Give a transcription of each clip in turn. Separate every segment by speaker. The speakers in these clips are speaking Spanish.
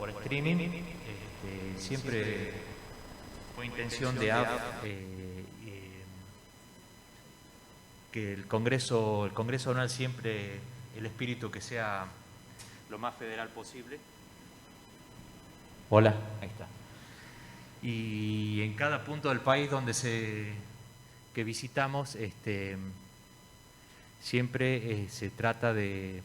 Speaker 1: por streaming. Siempre fue intención de AF que el Congreso Anual siempre el espíritu que sea lo más federal posible. Hola, ahí está. Y en cada punto del país donde que visitamos, siempre se trata de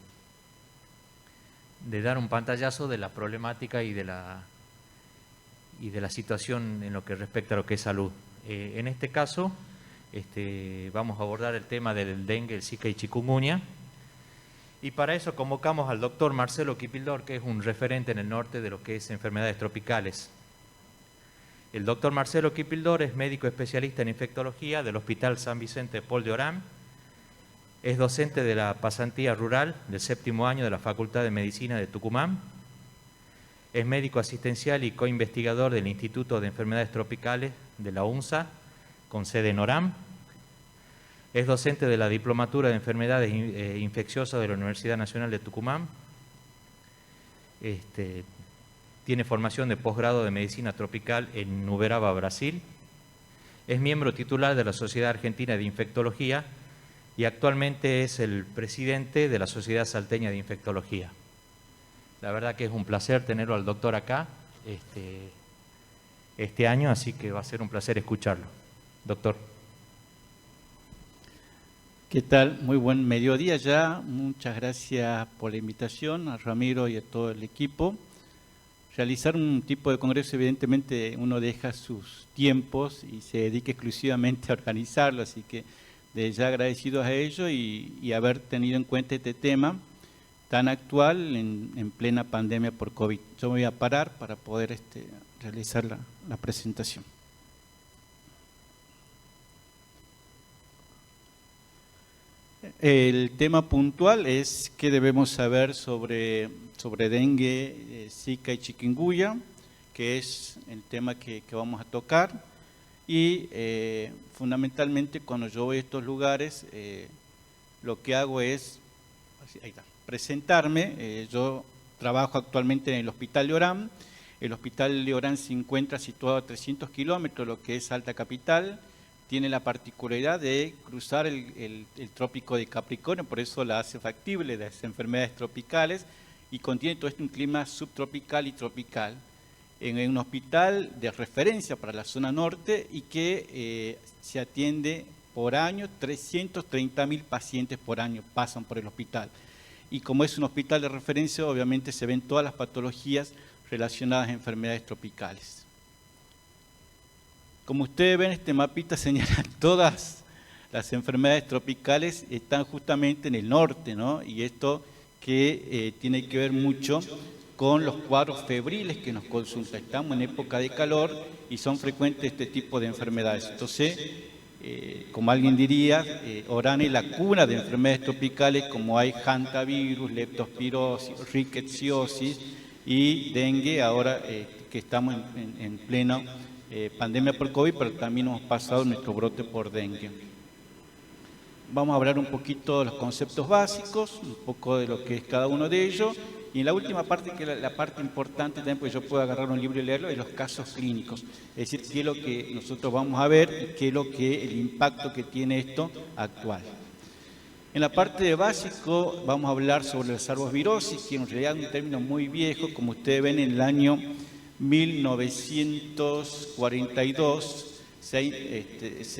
Speaker 1: dar un pantallazo de la problemática y de la situación en lo que respecta a lo que es salud. En este caso, vamos a abordar el tema del dengue, el zika y chikungunya. Y para eso convocamos al doctor Marcelo Kipildor, que es un referente en el norte de lo que es enfermedades tropicales. El doctor Marcelo Kipildor es médico especialista en infectología del Hospital San Vicente Pol de Orán. Es docente de la pasantía rural del 7º año de la Facultad de Medicina de Tucumán. Es médico asistencial y coinvestigador del Instituto de Enfermedades Tropicales de la UNSA, con sede en Orán. Es docente de la Diplomatura de Enfermedades Infecciosas de la Universidad Nacional de Tucumán. Tiene formación de posgrado de Medicina Tropical en Uberaba, Brasil. Es miembro titular de la Sociedad Argentina de Infectología y actualmente es el presidente de la Sociedad Salteña de Infectología. La verdad que es un placer tenerlo al doctor acá este año, así que va a ser un placer escucharlo. Doctor.
Speaker 2: ¿Qué tal? Muy buen mediodía ya. Muchas gracias por la invitación a Ramiro y a todo el equipo. Realizar un tipo de congreso, evidentemente, uno deja sus tiempos y se dedica exclusivamente a organizarlo, así que de ya agradecidos a ello y haber tenido en cuenta este tema tan actual en plena pandemia por COVID. Yo me voy a parar para poder realizar la presentación. El tema puntual es qué debemos saber sobre dengue, zika y chikungunya, que es el tema que vamos a tocar. Y fundamentalmente cuando yo voy a estos lugares, lo que hago es presentarme. Yo trabajo actualmente en el Hospital de Orán. El Hospital de Orán se encuentra situado a 300 kilómetros de lo que es Salta Capital. Tiene la particularidad de cruzar el trópico de Capricornio, por eso la hace factible de las enfermedades tropicales, y contiene todo un clima subtropical y tropical. En un hospital de referencia para la zona norte y que se atiende por año, 330.000 pacientes por año pasan por el hospital. Y como es un hospital de referencia, obviamente se ven todas las patologías relacionadas a enfermedades tropicales. Como ustedes ven, este mapita señala todas las enfermedades tropicales están justamente en el norte, ¿no? Y esto que tiene que ver mucho con los cuadros febriles que nos consultan. Estamos en época de calor y son frecuentes este tipo de enfermedades. Entonces, como alguien diría, Orán es la cuna de enfermedades tropicales como hay hantavirus, leptospirosis, rickettsiosis y dengue, ahora que estamos en pleno pandemia por COVID, pero también hemos pasado nuestro brote por dengue. Vamos a hablar un poquito de los conceptos básicos, un poco de lo que es cada uno de ellos, y en la última parte, que es la parte importante también, porque yo puedo agarrar un libro y leerlo, es los casos clínicos, es decir, qué es lo que nosotros vamos a ver y qué es el impacto que tiene esto actual. En la parte de básico vamos a hablar sobre la sarbovirosis, que en realidad es un término muy viejo, como ustedes ven en el año 1942 se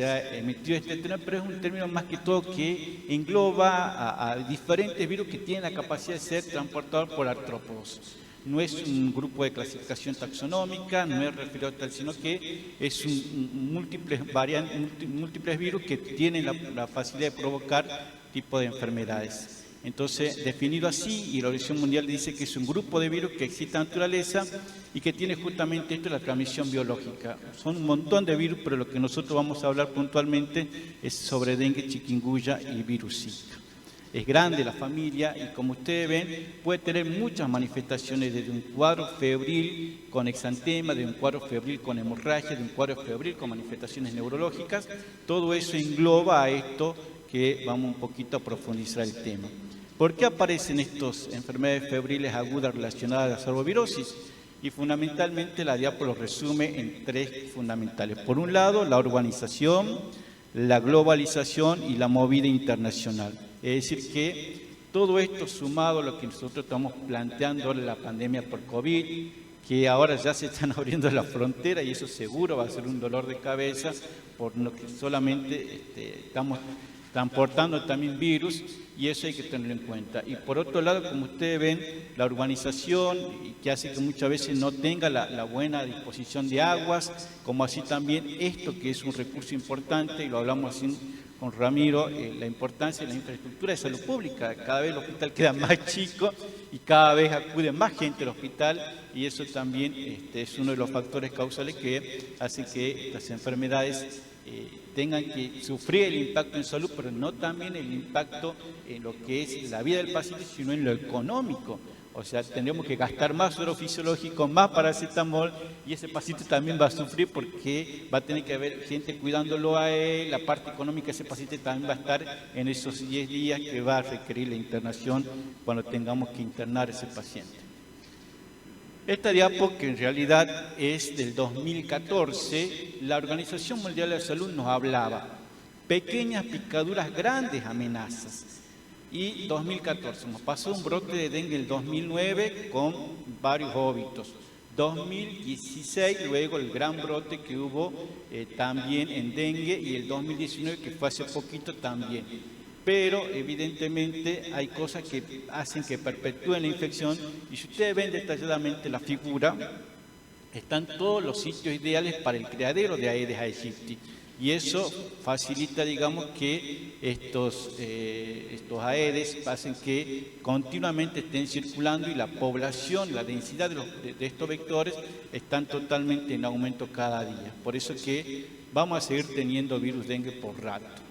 Speaker 2: ha emitido este término, pero es un término más que todo que engloba a diferentes virus que tienen la capacidad de ser transportados por artrópodos. No es un grupo de clasificación taxonómica, no es referido a tal, sino que es múltiples virus que tienen la facilidad de provocar tipo de enfermedades. Entonces, definido así, y la Organización Mundial dice que es un grupo de virus que existe en la naturaleza y que tiene justamente esto, la transmisión biológica. Son un montón de virus, pero lo que nosotros vamos a hablar puntualmente es sobre dengue, chikungunya y virus Zika. Es grande la familia y como ustedes ven, puede tener muchas manifestaciones, desde un cuadro febril con exantema, de un cuadro febril con hemorragia, de un cuadro febril con manifestaciones neurológicas. Todo eso engloba a esto que vamos un poquito a profundizar el tema. ¿Por qué aparecen estas enfermedades febriles agudas relacionadas a la sarbovirosis? y fundamentalmente la diapo lo resume en tres fundamentales. Por un lado, la urbanización, la globalización y la movida internacional. Es decir, que todo esto sumado a lo que nosotros estamos planteando en la pandemia por COVID, que ahora ya se están abriendo las fronteras y eso seguro va a ser un dolor de cabeza, por lo que solamente estamos transportando también virus, y eso hay que tenerlo en cuenta. Y por otro lado, como ustedes ven, la urbanización, que hace que muchas veces no tenga la buena disposición de aguas, como así también esto que es un recurso importante, y lo hablamos así con Ramiro, la importancia de la infraestructura de salud pública. Cada vez el hospital queda más chico y cada vez acude más gente al hospital, y eso también es uno de los factores causales que hacen que estas enfermedades tengan que sufrir el impacto en salud, pero no también el impacto en lo que es la vida del paciente, sino en lo económico. O sea, tendremos que gastar más suero fisiológico, más paracetamol, y ese paciente también va a sufrir porque va a tener que haber gente cuidándolo a él. La parte económica de ese paciente también va a estar en esos 10 días que va a requerir la internación cuando tengamos que internar a ese paciente. Esta diapo, que en realidad es del 2014, la Organización Mundial de la Salud nos hablaba pequeñas picaduras, grandes amenazas. Y 2014, nos pasó un brote de dengue el 2009 con varios óbitos. 2016, luego el gran brote que hubo también en dengue, y el 2019, que fue hace poquito también. Pero evidentemente hay cosas que hacen que perpetúen la infección, y si ustedes ven detalladamente la figura, están todos los sitios ideales para el criadero de Aedes aegypti, y eso facilita, digamos, que estos Aedes hacen que continuamente estén circulando, y la población, la densidad de estos vectores están totalmente en aumento cada día. Por eso que vamos a seguir teniendo virus dengue por rato.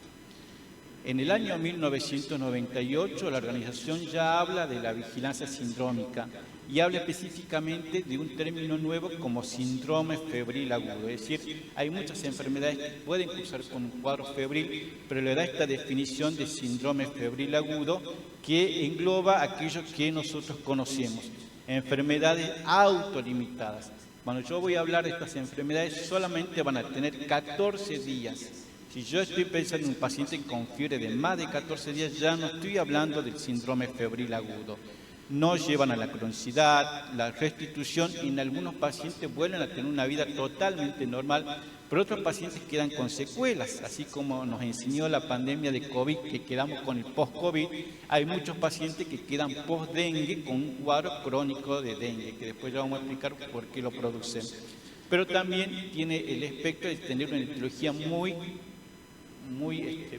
Speaker 2: En el año 1998 la organización ya habla de la vigilancia sindrómica y habla específicamente de un término nuevo como síndrome febril agudo. Es decir, hay muchas enfermedades que pueden cursar con un cuadro febril, pero le da esta definición de síndrome febril agudo que engloba aquello que nosotros conocemos, enfermedades autolimitadas. Cuando yo voy a hablar de estas enfermedades, solamente van a tener 14 días. Si yo estoy pensando en un paciente con fiebre de más de 14 días, ya no estoy hablando del síndrome febril agudo. No llevan a la cronicidad, la restitución, y en algunos pacientes vuelven a tener una vida totalmente normal, pero otros pacientes quedan con secuelas, así como nos enseñó la pandemia de COVID, que quedamos con el post-COVID. Hay muchos pacientes que quedan post-dengue con un cuadro crónico de dengue, que después ya vamos a explicar por qué lo producen. Pero también tiene el espectro de tener una etiología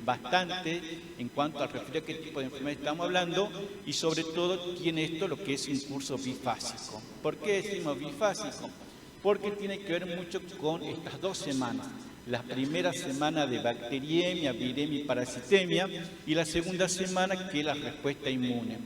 Speaker 2: bastante en cuanto a referir a qué tipo de enfermedad estamos hablando, y sobre todo tiene esto lo que es un curso bifásico. ¿Por qué decimos bifásico? Porque tiene que ver mucho con estas dos semanas. La primera semana de bacteriemia, viremia y parasitemia, y la segunda semana que es la respuesta inmune.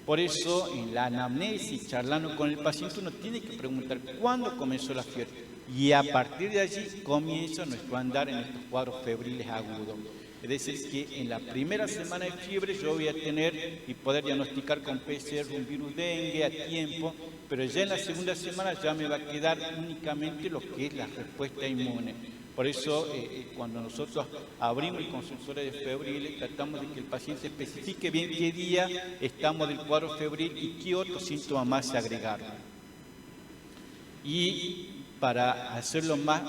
Speaker 2: Por eso en la anamnesis, charlando con el paciente, uno tiene que preguntar cuándo comenzó la fiebre. Y a partir de allí comienza nuestro andar en estos cuadros febriles agudos. Es decir, que en la primera semana de fiebre yo voy a tener y poder diagnosticar con PCR un virus dengue a tiempo, pero ya en la segunda semana ya me va a quedar únicamente lo que es la respuesta inmune. Por eso, cuando nosotros abrimos el consultorio de febriles, tratamos de que el paciente especifique bien qué día estamos del cuadro febril y qué otros síntomas más se agregaron. Y para hacerlo más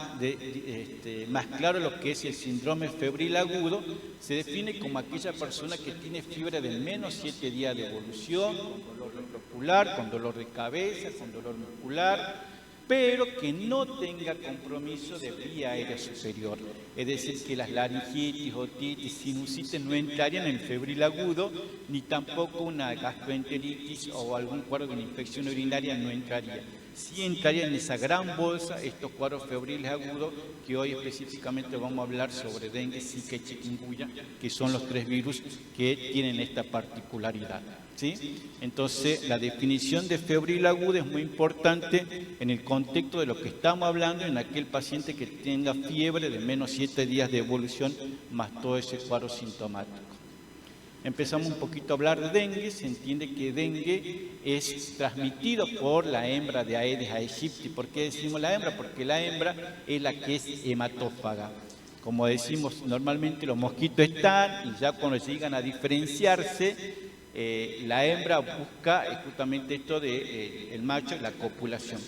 Speaker 2: claro lo que es el síndrome febril agudo, se define como aquella persona que tiene fiebre de menos 7 días de evolución, con dolor muscular, con dolor de cabeza, con dolor muscular, pero que no tenga compromiso de vía aérea superior. Es decir, que las laringitis, otitis, sinusitis no entrarían en el febril agudo, ni tampoco una gastroenteritis o algún cuadro de una infección urinaria no entraría. Sí entraría en esa gran bolsa estos cuadros febriles agudos, que hoy específicamente vamos a hablar sobre dengue, zika y chikungunya, que son los 3 virus que tienen esta particularidad. ¿Sí? Entonces, la definición de febril agudo es muy importante en el contexto de lo que estamos hablando, en aquel paciente que tenga fiebre de menos 7 días de evolución, más todo ese cuadro sintomático. empezamos un poquito a hablar de dengue. Se entiende que dengue es transmitido por la hembra de Aedes aegypti. ¿Por qué decimos la hembra? Porque la hembra es la que es hematófaga. Como decimos, normalmente los mosquitos están y ya cuando llegan a diferenciarse, la hembra busca justamente esto de el macho, la copulación.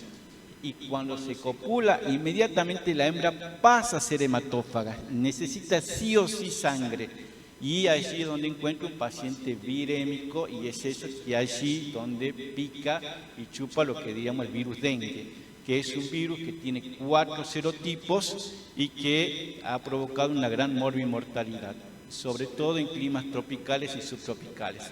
Speaker 2: Y cuando se copula, inmediatamente la hembra pasa a ser hematófaga, necesita sí o sí sangre. Y allí es donde encuentra un paciente virémico, y es eso que allí donde pica y chupa lo que diríamos el virus dengue, que es un virus que tiene 4 serotipos y que ha provocado una gran morbimortalidad, sobre todo en climas tropicales y subtropicales.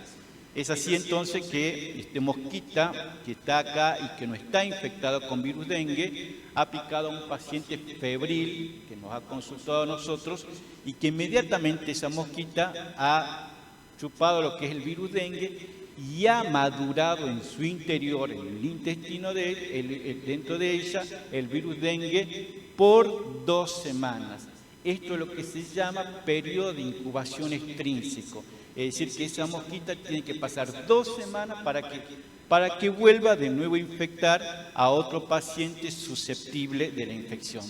Speaker 2: Es así entonces que este mosquita que está acá y que no está infectado con virus dengue ha picado a un paciente febril que nos ha consultado a nosotros y que inmediatamente esa mosquita ha chupado lo que es el virus dengue y ha madurado en su interior, en el intestino de él, dentro de ella, el virus dengue por 2 semanas. Esto es lo que se llama periodo de incubación extrínseco. Es decir, que esa mosquita tiene que pasar 2 semanas para que vuelva de nuevo a infectar a otro paciente susceptible de la infección.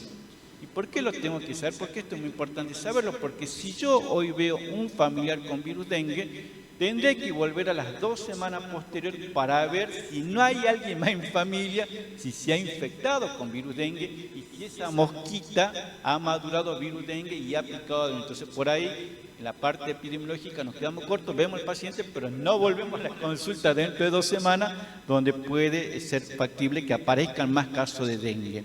Speaker 2: ¿Y por qué lo tengo que saber? Porque esto es muy importante saberlo, porque si yo hoy veo un familiar con virus dengue, tendré que volver a las 2 semanas posteriores para ver si no hay alguien más en familia, si se ha infectado con virus dengue y si esa mosquita ha madurado virus dengue y ha picado. Entonces, por ahí, en la parte epidemiológica nos quedamos cortos, vemos al paciente, pero no volvemos a la consulta dentro de 2 semanas, donde puede ser factible que aparezcan más casos de dengue.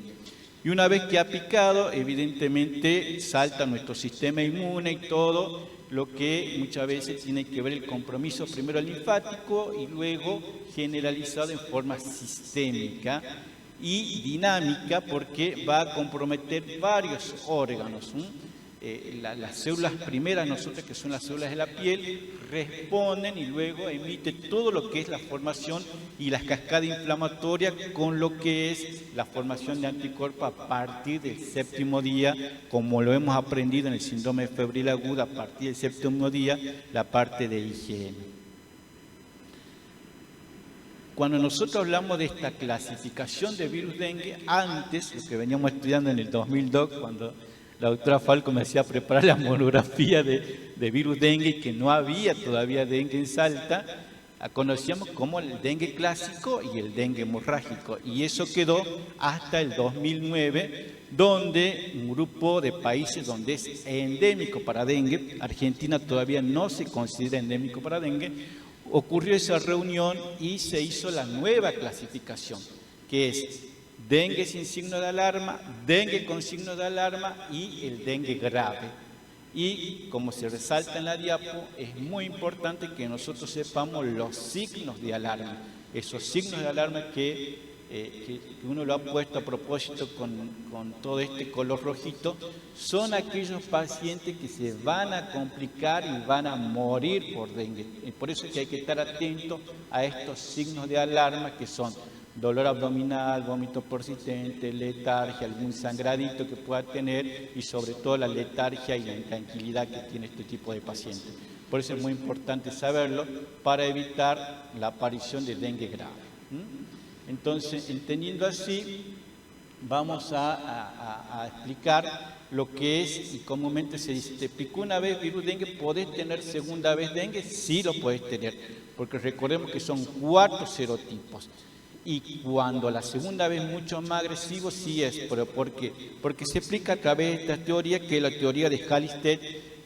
Speaker 2: Y una vez que ha picado, evidentemente salta nuestro sistema inmune y todo lo que muchas veces tiene que ver el compromiso primero linfático y luego generalizado en forma sistémica y dinámica, porque va a comprometer varios órganos. Las células primeras, nosotros que son las células de la piel, responden y luego emiten todo lo que es la formación y la cascada inflamatoria con lo que es la formación de anticuerpos a partir del 7º día, como lo hemos aprendido en el síndrome febril aguda, a partir del 7º día, la parte de higiene. Cuando nosotros hablamos de esta clasificación de virus dengue, antes, lo que veníamos estudiando en el 2002, cuando la doctora Falco me hacía preparar la monografía de virus dengue y que no había todavía dengue en Salta, conocíamos como el dengue clásico y el dengue hemorrágico. Y eso quedó hasta el 2009, donde un grupo de países donde es endémico para dengue, Argentina todavía no se considera endémico para dengue, ocurrió esa reunión y se hizo la nueva clasificación, que es dengue sin signo de alarma, dengue con signo de alarma y el dengue grave. Y como se resalta en la diapo, es muy importante que nosotros sepamos los signos de alarma. Esos signos de alarma que uno lo ha puesto a propósito con todo este color rojito, son aquellos pacientes que se van a complicar y van a morir por dengue. Y por eso es que hay que estar atentos a estos signos de alarma que son dolor abdominal, vómito persistente, letargia, algún sangradito que pueda tener y sobre todo la letargia y la intranquilidad que tiene este tipo de pacientes. Por eso es muy importante saberlo para evitar la aparición de dengue grave. Entonces, entendiendo así, vamos a explicar lo que es y comúnmente se dice, te picó una vez virus dengue, ¿podés tener segunda vez dengue? Sí lo podés tener, porque recordemos que son 4 serotipos. Y cuando la segunda vez mucho más agresivo, sí es. ¿Pero por qué? Porque se explica a través de esta teoría, que es la teoría de Halstead,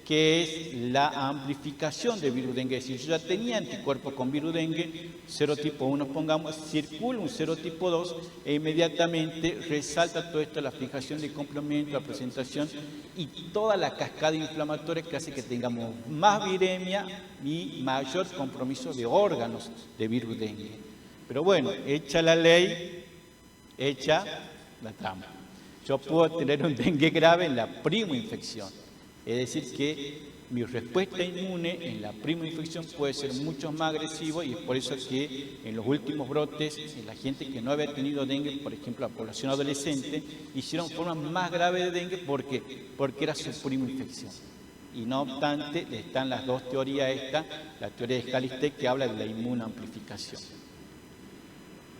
Speaker 2: que es la amplificación de virus dengue. Si yo ya tenía anticuerpos con virus dengue, serotipo 1, pongamos, circula un serotipo 2 e inmediatamente resalta todo esto, la fijación de complemento, la presentación y toda la cascada inflamatoria que hace que tengamos más viremia y mayor compromiso de órganos de virus dengue. Pero bueno, hecha la ley, hecha la trampa. Yo puedo tener un dengue grave en la primoinfección. Es decir, que mi respuesta inmune en la primoinfección puede ser mucho más agresiva y es por eso que en los últimos brotes, en la gente que no había tenido dengue, por ejemplo, la población adolescente, hicieron formas más graves de dengue porque era su primoinfección. y no obstante están las dos teorías la teoría de Schallister que habla de la inmunoamplificación.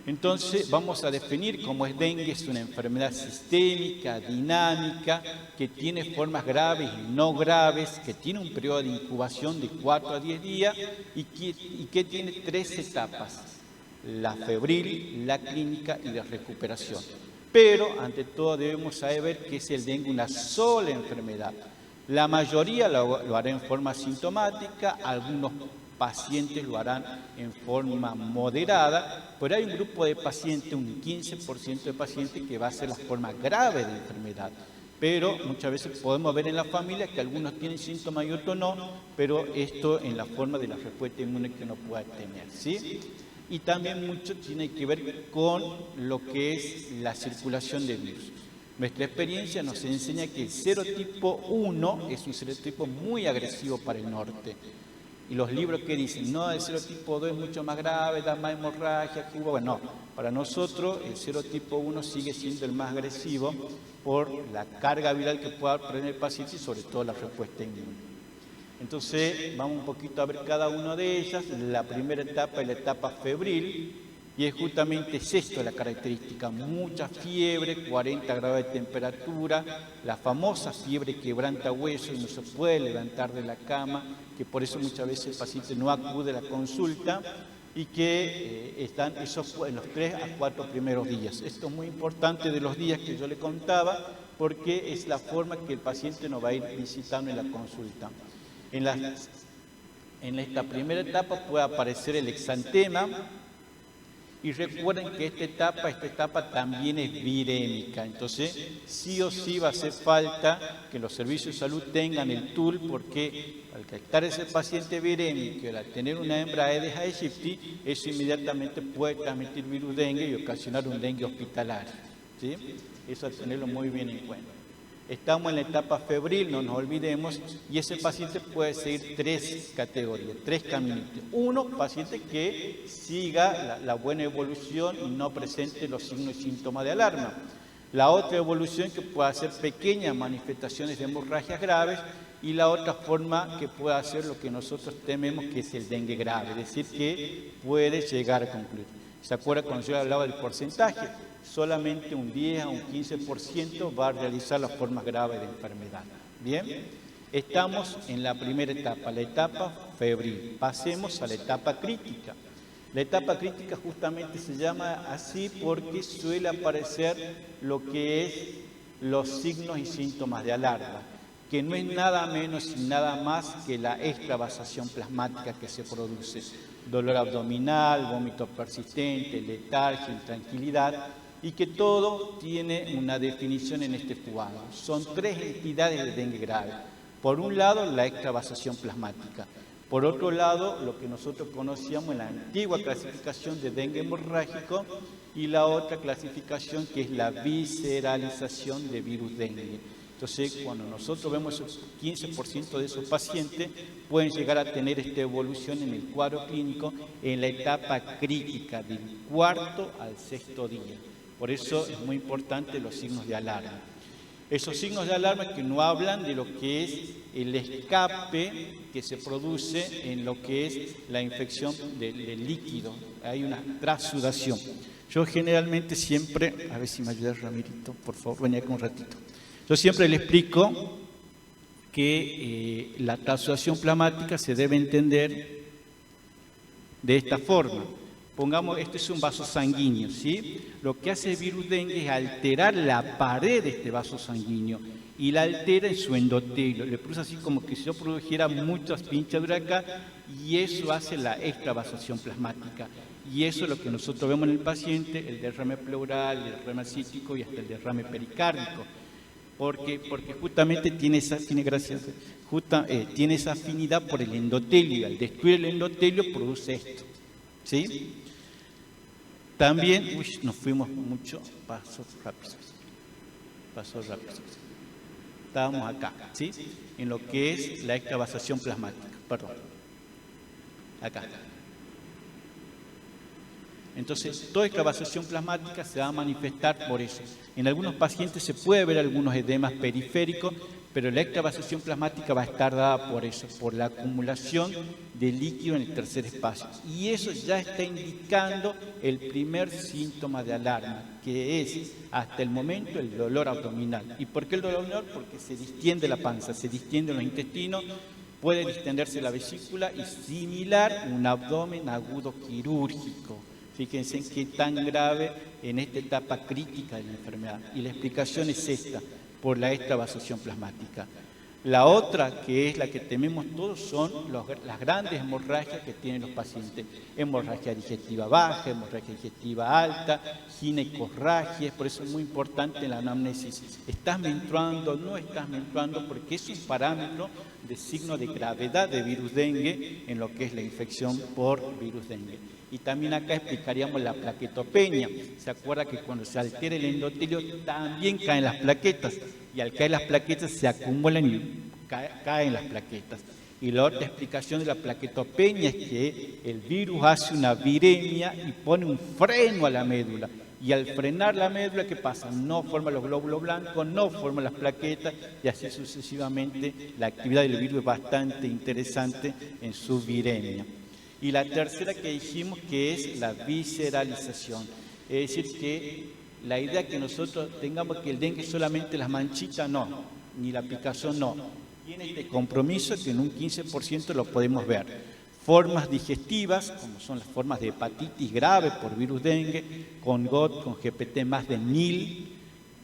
Speaker 2: Entonces vamos a definir cómo es dengue. Es una enfermedad sistémica, dinámica, que tiene formas graves y no graves, que tiene un periodo de incubación de 4 a 10 días y que tiene 3 etapas: la febril, la clínica y la recuperación. Pero ante todo debemos saber que es el dengue una sola enfermedad. La mayoría lo hará en forma sintomática, algunos pacientes lo harán en forma moderada, pero hay un grupo de pacientes, un 15% de pacientes, que va a ser la forma grave de la enfermedad. Pero muchas veces podemos ver en la familia que algunos tienen síntomas y otros no, pero esto en la forma de la respuesta inmune que uno pueda tener, ¿sí? Y también mucho tiene que ver con lo que es la circulación de virus. Nuestra experiencia nos enseña que el serotipo 1 es un serotipo muy agresivo para el norte. Y los libros que dicen, no, el serotipo 2 es mucho más grave, da más hemorragia, bueno, no. Para nosotros el serotipo 1 sigue siendo el más agresivo por la carga viral que pueda tener el paciente y sobre todo la respuesta inmune. Entonces vamos un poquito a ver cada una de ellas. La primera etapa es la etapa febril, y es justamente esto la característica: mucha fiebre, 40 grados de temperatura, la famosa fiebre quebranta hueso y no se puede levantar de la cama, que por eso muchas veces el paciente no acude a la consulta, y que están esos en los 3 a 4 primeros días. Esto es muy importante de los días que yo le contaba, porque es la forma que el paciente nos va a ir visitando en la consulta. En esta primera etapa puede aparecer el exantema, y recuerden que esta etapa también es virémica. Entonces sí o sí va a hacer falta que los servicios de salud tengan el tool, porque al captar ese paciente virémico, al tener una hembra Aedes aegypti, eso inmediatamente puede transmitir virus dengue y ocasionar un dengue hospitalario, ¿sí? Eso hay que tenerlo muy bien en cuenta. Estamos en la etapa febril, no nos olvidemos, y ese paciente puede seguir 3 categorías, 3 caminitos. Uno, paciente que siga la buena evolución y no presente los signos y síntomas de alarma. La otra evolución, que puede hacer pequeñas manifestaciones de hemorragias graves, y la otra forma que puede hacer lo que nosotros tememos, que es el dengue grave, es decir, que puede llegar a concluir. ¿Se acuerdan cuando yo hablaba del porcentaje? Solamente un 10 a un 15% va a realizar las formas graves de enfermedad. Bien, estamos en la primera etapa, la etapa febril. Pasemos a la etapa crítica. La etapa crítica justamente se llama así porque suele aparecer lo que es los signos y síntomas de alarma, que no es nada menos y nada más que la extravasación plasmática que se produce. Dolor abdominal, vómito persistente, letargia, intranquilidad, y que todo tiene una definición en este cuadro. Son 3 entidades de dengue grave. Por un lado, la extravasación plasmática. Por otro lado, lo que nosotros conocíamos en la antigua clasificación de dengue hemorrágico, y la otra clasificación, que es la visceralización de virus dengue. Entonces, cuando nosotros vemos el 15% de esos pacientes, pueden llegar a tener esta evolución en el cuadro clínico en la etapa crítica, del 4º al 6º día. Por eso es muy importante los signos de alarma. Esos signos de alarma que no hablan de lo que es el escape que se produce en lo que es la infección del líquido. Hay una trasudación. Yo generalmente siempre, a ver si me ayuda Ramirito, por favor, venía acá un ratito. Yo siempre le explico que la trasudación plasmática se debe entender de esta forma. Pongamos, este es un vaso sanguíneo, ¿sí? Lo que hace el virus dengue es alterar la pared de este vaso sanguíneo y la altera en su endotelio. Le produce así como que si yo produjera muchas pinchaduras acá, y eso hace la extravasación plasmática. Y eso es lo que nosotros vemos en el paciente: el derrame pleural, el derrame cítico y hasta el derrame pericárdico. Porque justamente tiene esa afinidad por el endotelio, y al destruir el endotelio produce esto, ¿sí? También, nos fuimos mucho, pasos rápidos. Estábamos acá, ¿sí? En lo que es la extravasación plasmática, perdón. Acá. Entonces, toda extravasación plasmática se va a manifestar por eso. En algunos pacientes se puede ver algunos edemas periféricos, pero la extravasación plasmática va a estar dada por eso, por la acumulación de líquido en el tercer espacio. Y eso ya está indicando el primer síntoma de alarma, que es, hasta el momento, el dolor abdominal. ¿Y por qué el dolor abdominal? Porque se distiende la panza, se distienden los intestinos, puede distenderse la vesícula y similar un abdomen agudo quirúrgico. Fíjense en qué tan grave en esta etapa crítica de la enfermedad. Y la explicación es esta, por la extravasación plasmática. La otra, que es la que tememos todos, son las grandes hemorragias que tienen los pacientes. Hemorragia digestiva baja, hemorragia digestiva alta, ginecorragias. Por eso es muy importante en la anamnesis. ¿Estás menstruando? ¿No estás menstruando? Porque es un parámetro de signo de gravedad de virus dengue en lo que es la infección por virus dengue. Y también acá explicaríamos la plaquetopenia. ¿Se acuerda que cuando se altera el endotelio también caen las plaquetas? Y al caer las plaquetas se acumulan y caen las plaquetas. Y la otra explicación de la plaquetopenia es que el virus hace una viremia y pone un freno a la médula. Y al frenar la médula, ¿qué pasa? No forma los glóbulos blancos, no forma las plaquetas y así sucesivamente. La actividad del virus es bastante interesante en su viremia. Y la tercera que dijimos que es la visceralización. Es decir, que la idea que nosotros tengamos que el dengue solamente las manchitas, no, ni la picazón, no. Tiene este compromiso que en un 15% lo podemos ver. Formas digestivas, como son las formas de hepatitis grave por virus dengue, con GOT, con GPT más de 1000,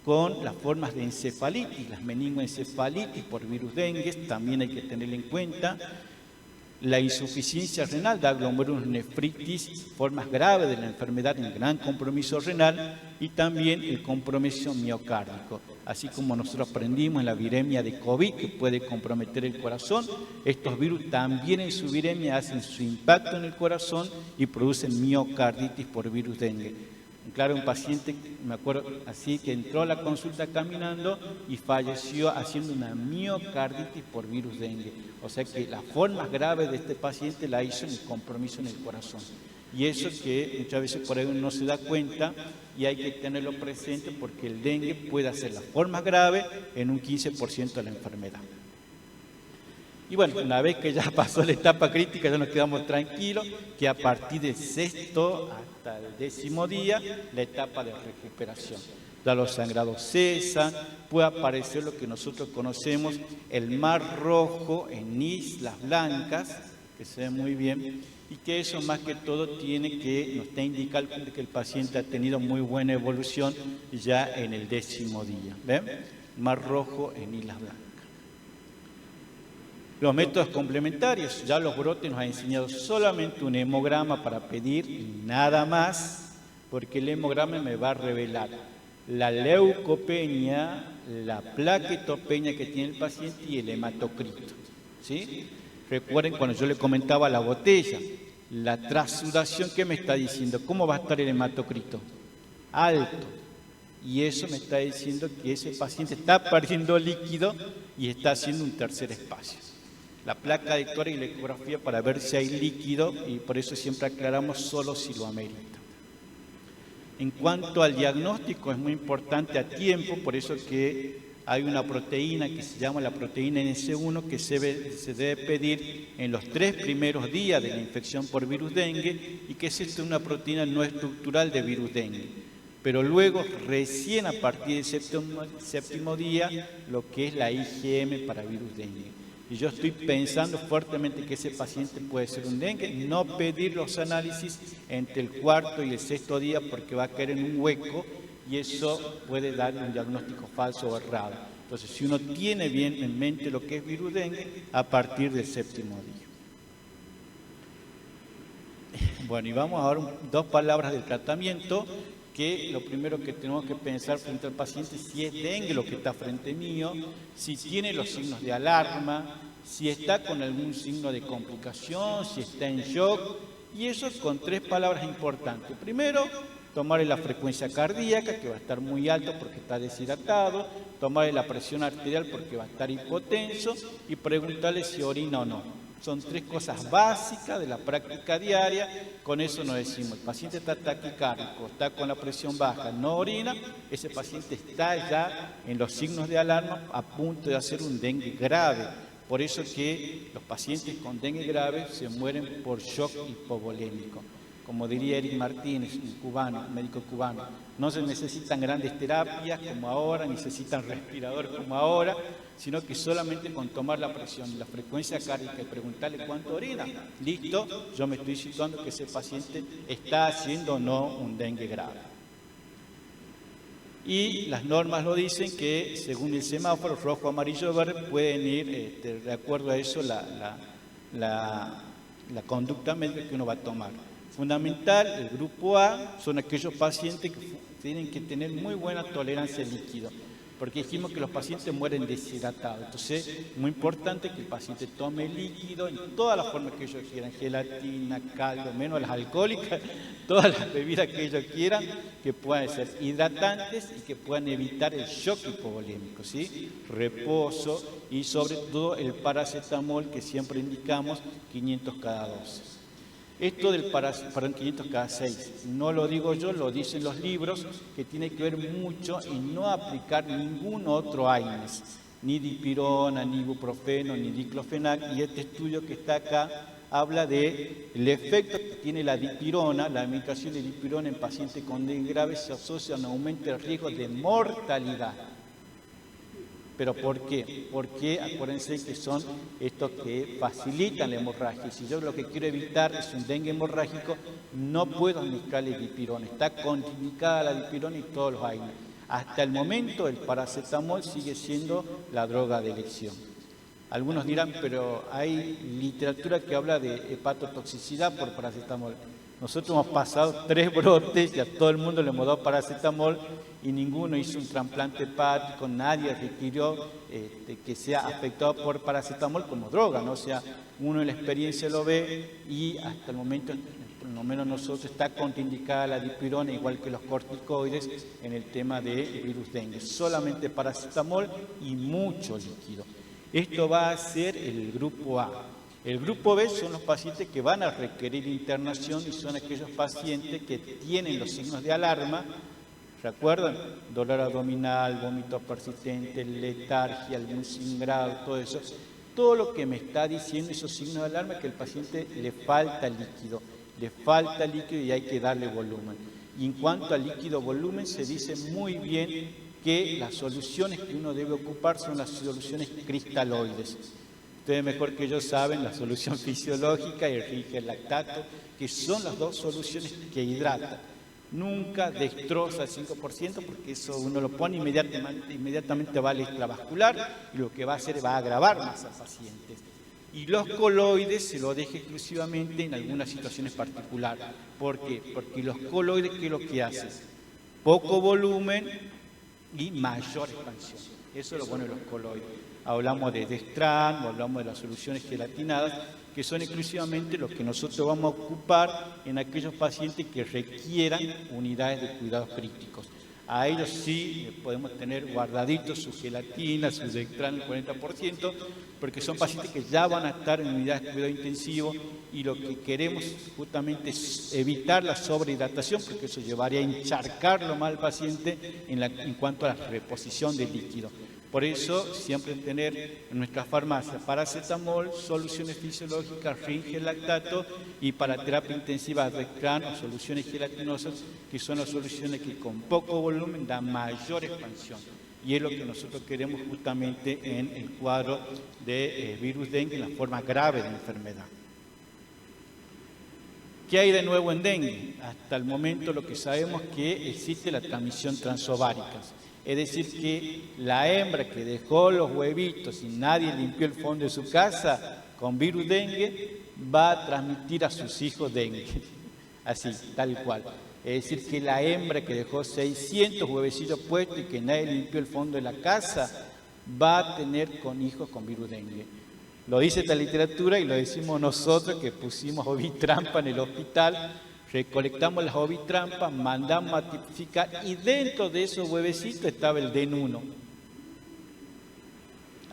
Speaker 2: con las formas de encefalitis, las meningoencefalitis por virus dengue, también hay que tenerlo en cuenta. La insuficiencia renal da glomerulonefritis, formas graves de la enfermedad en gran compromiso renal, y también el compromiso miocárdico. Así como nosotros aprendimos en la viremia de COVID, que puede comprometer el corazón, estos virus también en su viremia hacen su impacto en el corazón y producen miocarditis por virus dengue. Claro, un paciente, me acuerdo así, que entró a la consulta caminando y falleció haciendo una miocarditis por virus dengue. O sea que la forma grave de este paciente la hizo en el compromiso en el corazón. Y eso que muchas veces por ahí uno no se da cuenta y hay que tenerlo presente porque el dengue puede hacer la forma grave en un 15% de la enfermedad. Y bueno, una vez que ya pasó la etapa crítica, ya nos quedamos tranquilos, que a partir del 6º hasta el 10º día, la etapa de recuperación. Ya los sangrados cesan, puede aparecer lo que nosotros conocemos, el mar rojo en islas blancas, que se ve muy bien, y que eso más que todo tiene que, nos está indicando que el paciente ha tenido muy buena evolución ya en el 10º día. ¿Ven? Mar rojo en islas blancas. Los métodos complementarios, ya los brotes nos han enseñado solamente un hemograma para pedir y nada más, porque el hemograma me va a revelar la leucopenia, la plaquetopenia que tiene el paciente y el hematocrito. ¿Sí? Recuerden cuando yo le comentaba la botella, la transudación, ¿qué me está diciendo? ¿Cómo va a estar el hematocrito? Alto. Y eso me está diciendo que ese paciente está perdiendo líquido y está haciendo un tercer espacio. La placa de tórax y la ecografía para ver si hay líquido y por eso siempre aclaramos solo si lo amerita. En cuanto al diagnóstico es muy importante a tiempo, por eso que hay una proteína que se llama la proteína NC1 que se debe pedir en los 3 primeros días de la infección por virus dengue y que es una proteína no estructural de virus dengue. Pero luego, recién a partir del séptimo día, lo que es la IgM para virus dengue. Y yo estoy pensando fuertemente que ese paciente puede ser un dengue, no pedir los análisis entre el 4º y el 6º día porque va a caer en un hueco y eso puede dar un diagnóstico falso o errado. Entonces, si uno tiene bien en mente lo que es virus dengue, a partir del 7º día. Bueno, y vamos a ver 2 palabras del tratamiento, que lo primero que tenemos que pensar frente al paciente es si es dengue lo que está frente mío, si tiene los signos de alarma, si está con algún signo de complicación, si está en shock, y eso con 3 palabras importantes. Primero, tomarle la frecuencia cardíaca, que va a estar muy alta porque está deshidratado, tomarle la presión arterial porque va a estar hipotenso y preguntarle si orina o no. Son 3 cosas básicas de la práctica diaria. Con eso nos decimos, el paciente está taquicárdico, está con la presión baja, no orina, ese paciente está ya en los signos de alarma a punto de hacer un dengue grave. Por eso que los pacientes con dengue grave se mueren por shock hipovolémico. Como diría Eric Martínez, un cubano, un médico cubano, no se necesitan grandes terapias como ahora, ni necesitan respiradores como ahora, sino que solamente con tomar la presión y la frecuencia cardíaca y preguntarle cuánto orina, listo, yo me estoy situando que ese paciente está haciendo o no un dengue grave. Y las normas lo dicen que según el semáforo rojo, amarillo, verde, pueden ir de acuerdo a eso la conducta médica que uno va a tomar. Fundamental, el grupo A son aquellos pacientes que tienen que tener muy buena tolerancia al líquido, porque dijimos que los pacientes mueren deshidratados. Entonces, muy importante que el paciente tome líquido en todas las formas que ellos quieran, gelatina, caldo, menos las alcohólicas, todas las bebidas que ellos quieran, que puedan ser hidratantes y que puedan evitar el shock hipovolémico, ¿sí? Reposo y sobre todo el paracetamol que siempre indicamos, 500 cada dosis. Esto del 500 cada 6, no lo digo yo, lo dicen los libros, que tiene que ver mucho en no aplicar ningún otro AINES, ni dipirona, ni ibuprofeno, ni diclofenac, y este estudio que está acá habla del efecto que tiene la dipirona, la administración de dipirona en pacientes con dengue grave se asocia a un aumento del riesgo de mortalidad. ¿Pero por qué? Porque acuérdense que son estos que facilitan la hemorragia. Si yo lo que quiero evitar es un dengue hemorrágico, no puedo administrarle dipirona. Está contraindicada la dipirona y todos los AINES. Hasta el momento el paracetamol sigue siendo la droga de elección. Algunos dirán, pero hay literatura que habla de hepatotoxicidad por paracetamol. Nosotros hemos pasado 3 brotes y a todo el mundo le hemos dado paracetamol y ninguno hizo un trasplante hepático, nadie requirió que sea afectado por paracetamol como droga, ¿no? O sea, uno en la experiencia lo ve y hasta el momento, por lo menos nosotros, está contraindicada la dipirona, igual que los corticoides, en el tema de virus dengue. Solamente paracetamol y mucho líquido. Esto va a ser el grupo A. El grupo B son los pacientes que van a requerir internación y son aquellos pacientes que tienen los signos de alarma. ¿Recuerdan? Dolor abdominal, vómito persistente, letargia, algún sangrado, todo eso. Todo lo que me está diciendo esos signos de alarma es que al paciente le falta líquido y hay que darle volumen. Y en cuanto al líquido volumen, se dice muy bien que las soluciones que uno debe ocupar son las soluciones cristaloides. Ustedes mejor que yo saben la solución fisiológica y el rigel lactato, que son las 2 soluciones que hidratan. Nunca destroza el 5% porque eso uno lo pone inmediatamente va al extravascular y lo que va a hacer va a agravar más al paciente. Y los coloides se lo deja exclusivamente en algunas situaciones particulares. ¿Por qué? Porque los coloides, ¿qué es lo que hacen? Poco volumen y mayor expansión. Eso es lo bueno de los coloides. Hablamos de Destran, hablamos de las soluciones gelatinadas, que son exclusivamente los que nosotros vamos a ocupar en aquellos pacientes que requieran unidades de cuidados críticos. A ellos sí podemos tener guardaditos su gelatina, su Destran, el 40%, porque son pacientes que ya van a estar en unidades de cuidado intensivo y lo que queremos justamente es evitar la sobrehidratación, porque eso llevaría a encharcarlo más al paciente en cuanto a la reposición del líquido. Por eso, siempre tener en nuestra farmacia paracetamol, soluciones fisiológicas, rigel lactato y para terapia intensiva Destran o soluciones gelatinosas, que son las soluciones que con poco volumen dan mayor expansión. Y es lo que nosotros queremos justamente en el cuadro de virus dengue, en la forma grave de la enfermedad. ¿Qué hay de nuevo en dengue? Hasta el momento lo que sabemos es que existe la transmisión transovárica. Es decir, que la hembra que dejó los huevitos y nadie limpió el fondo de su casa con virus dengue, va a transmitir a sus hijos dengue. Así, tal cual. Es decir, que la hembra que dejó 600 huevecillos puestos y que nadie limpió el fondo de la casa, va a tener hijos con virus dengue. Lo dice esta literatura y lo decimos nosotros que pusimos ovitrampa en el hospital. Recolectamos las ovitrampas, mandamos a tipificar y dentro de esos huevecitos estaba el DEN1.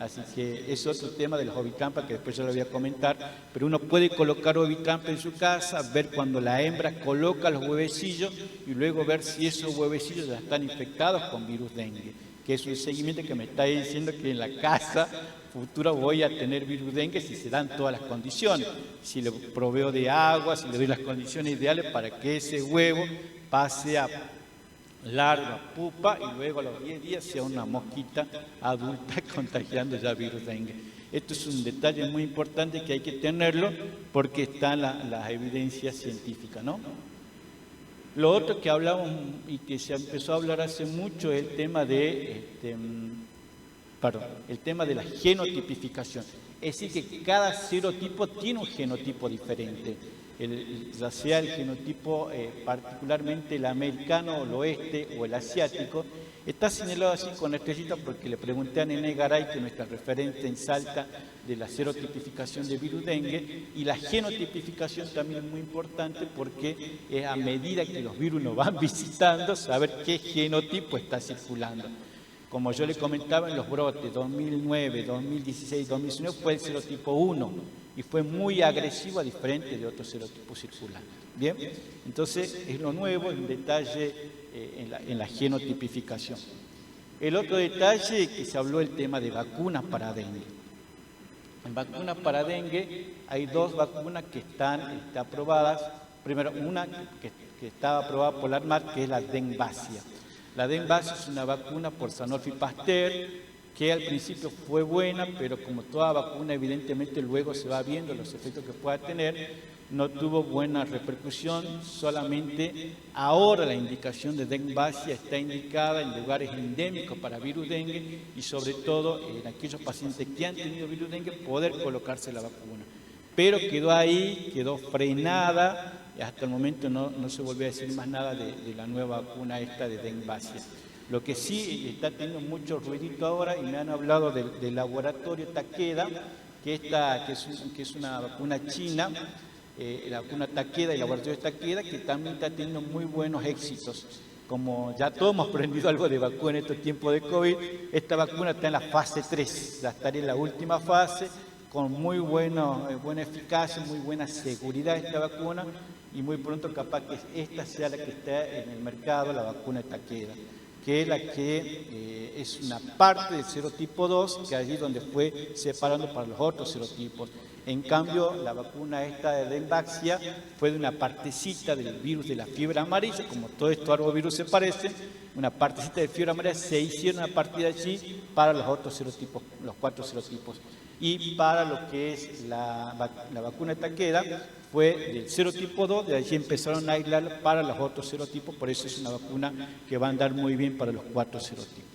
Speaker 2: Así que es otro tema de las ovitrampas que después yo lo voy a comentar, pero uno puede colocar ovitrampa en su casa, ver cuando la hembra coloca los huevecillos y luego ver si esos huevecillos ya están infectados con virus dengue, que es un seguimiento que me está diciendo que en la casa futura voy a tener virus dengue si se dan todas las condiciones, si le proveo de agua, si le doy las condiciones ideales para que ese huevo pase a larva, pupa y luego a los 10 días sea una mosquita adulta contagiando ya virus dengue. Esto es un detalle muy importante que hay que tenerlo porque están las evidencias científicas, ¿no? Lo otro que hablamos y que se empezó a hablar hace mucho es el tema de, el tema de la genotipificación. Es decir, que cada serotipo tiene un genotipo diferente. Ya sea el genotipo particularmente el americano, el oeste o el asiático, está señalado así con estrellita porque le pregunté a Nené Garay, que es nuestra referente en Salta de la serotipificación de virus dengue, y la genotipificación también es muy importante porque es a medida que los virus nos van visitando, saber qué genotipo está circulando. Como yo le comentaba en los brotes 2009, 2016, 2019 fue el serotipo 1 y fue muy agresivo a diferente de otros serotipos circulantes. Bien, entonces es lo nuevo, un detalle en la genotipificación. El otro detalle que se habló el tema de vacunas para dengue. En vacunas para dengue hay dos vacunas que están aprobadas. Primero, una que está aprobada por la ANMAT, que es la Dengvasia. La Dengvasia es una vacuna por Sanofi Pasteur, que al principio fue buena, pero como toda vacuna, evidentemente luego se va viendo los efectos que pueda tener, no tuvo buena repercusión, solamente ahora la indicación de Dengvasia está indicada en lugares endémicos para virus dengue y sobre todo en aquellos pacientes que han tenido virus dengue poder colocarse la vacuna. Pero quedó ahí, quedó frenada, y hasta el momento no se volvió a decir más nada de la nueva vacuna esta de Dengvasia. Lo que sí está teniendo mucho ruidito ahora, y me han hablado del laboratorio Takeda, que es una vacuna china, la vacuna Takeda y el laboratorio Takeda, que también está teniendo muy buenos éxitos. Como ya todos hemos aprendido algo de vacuna en estos tiempos de COVID, esta vacuna está en la fase 3, ya estaría en la última fase, con muy buena eficacia, muy buena seguridad esta vacuna, y muy pronto capaz que esta sea la que esté en el mercado, la vacuna Takeda, que es la que es una parte del serotipo 2, que allí donde fue separando para los otros serotipos. En cambio, la vacuna esta de Dengvasia fue de una partecita del virus de la fiebre amarilla, como todos estos arbovirus se parecen, una partecita de fiebre amarilla se hicieron a partir de allí para los otros serotipos, los 4 serotipos. Y para lo que es la vacuna de Takeda, fue del serotipo 2, de allí empezaron a aislar para los otros serotipos, por eso es una vacuna que va a andar muy bien para los 4 serotipos.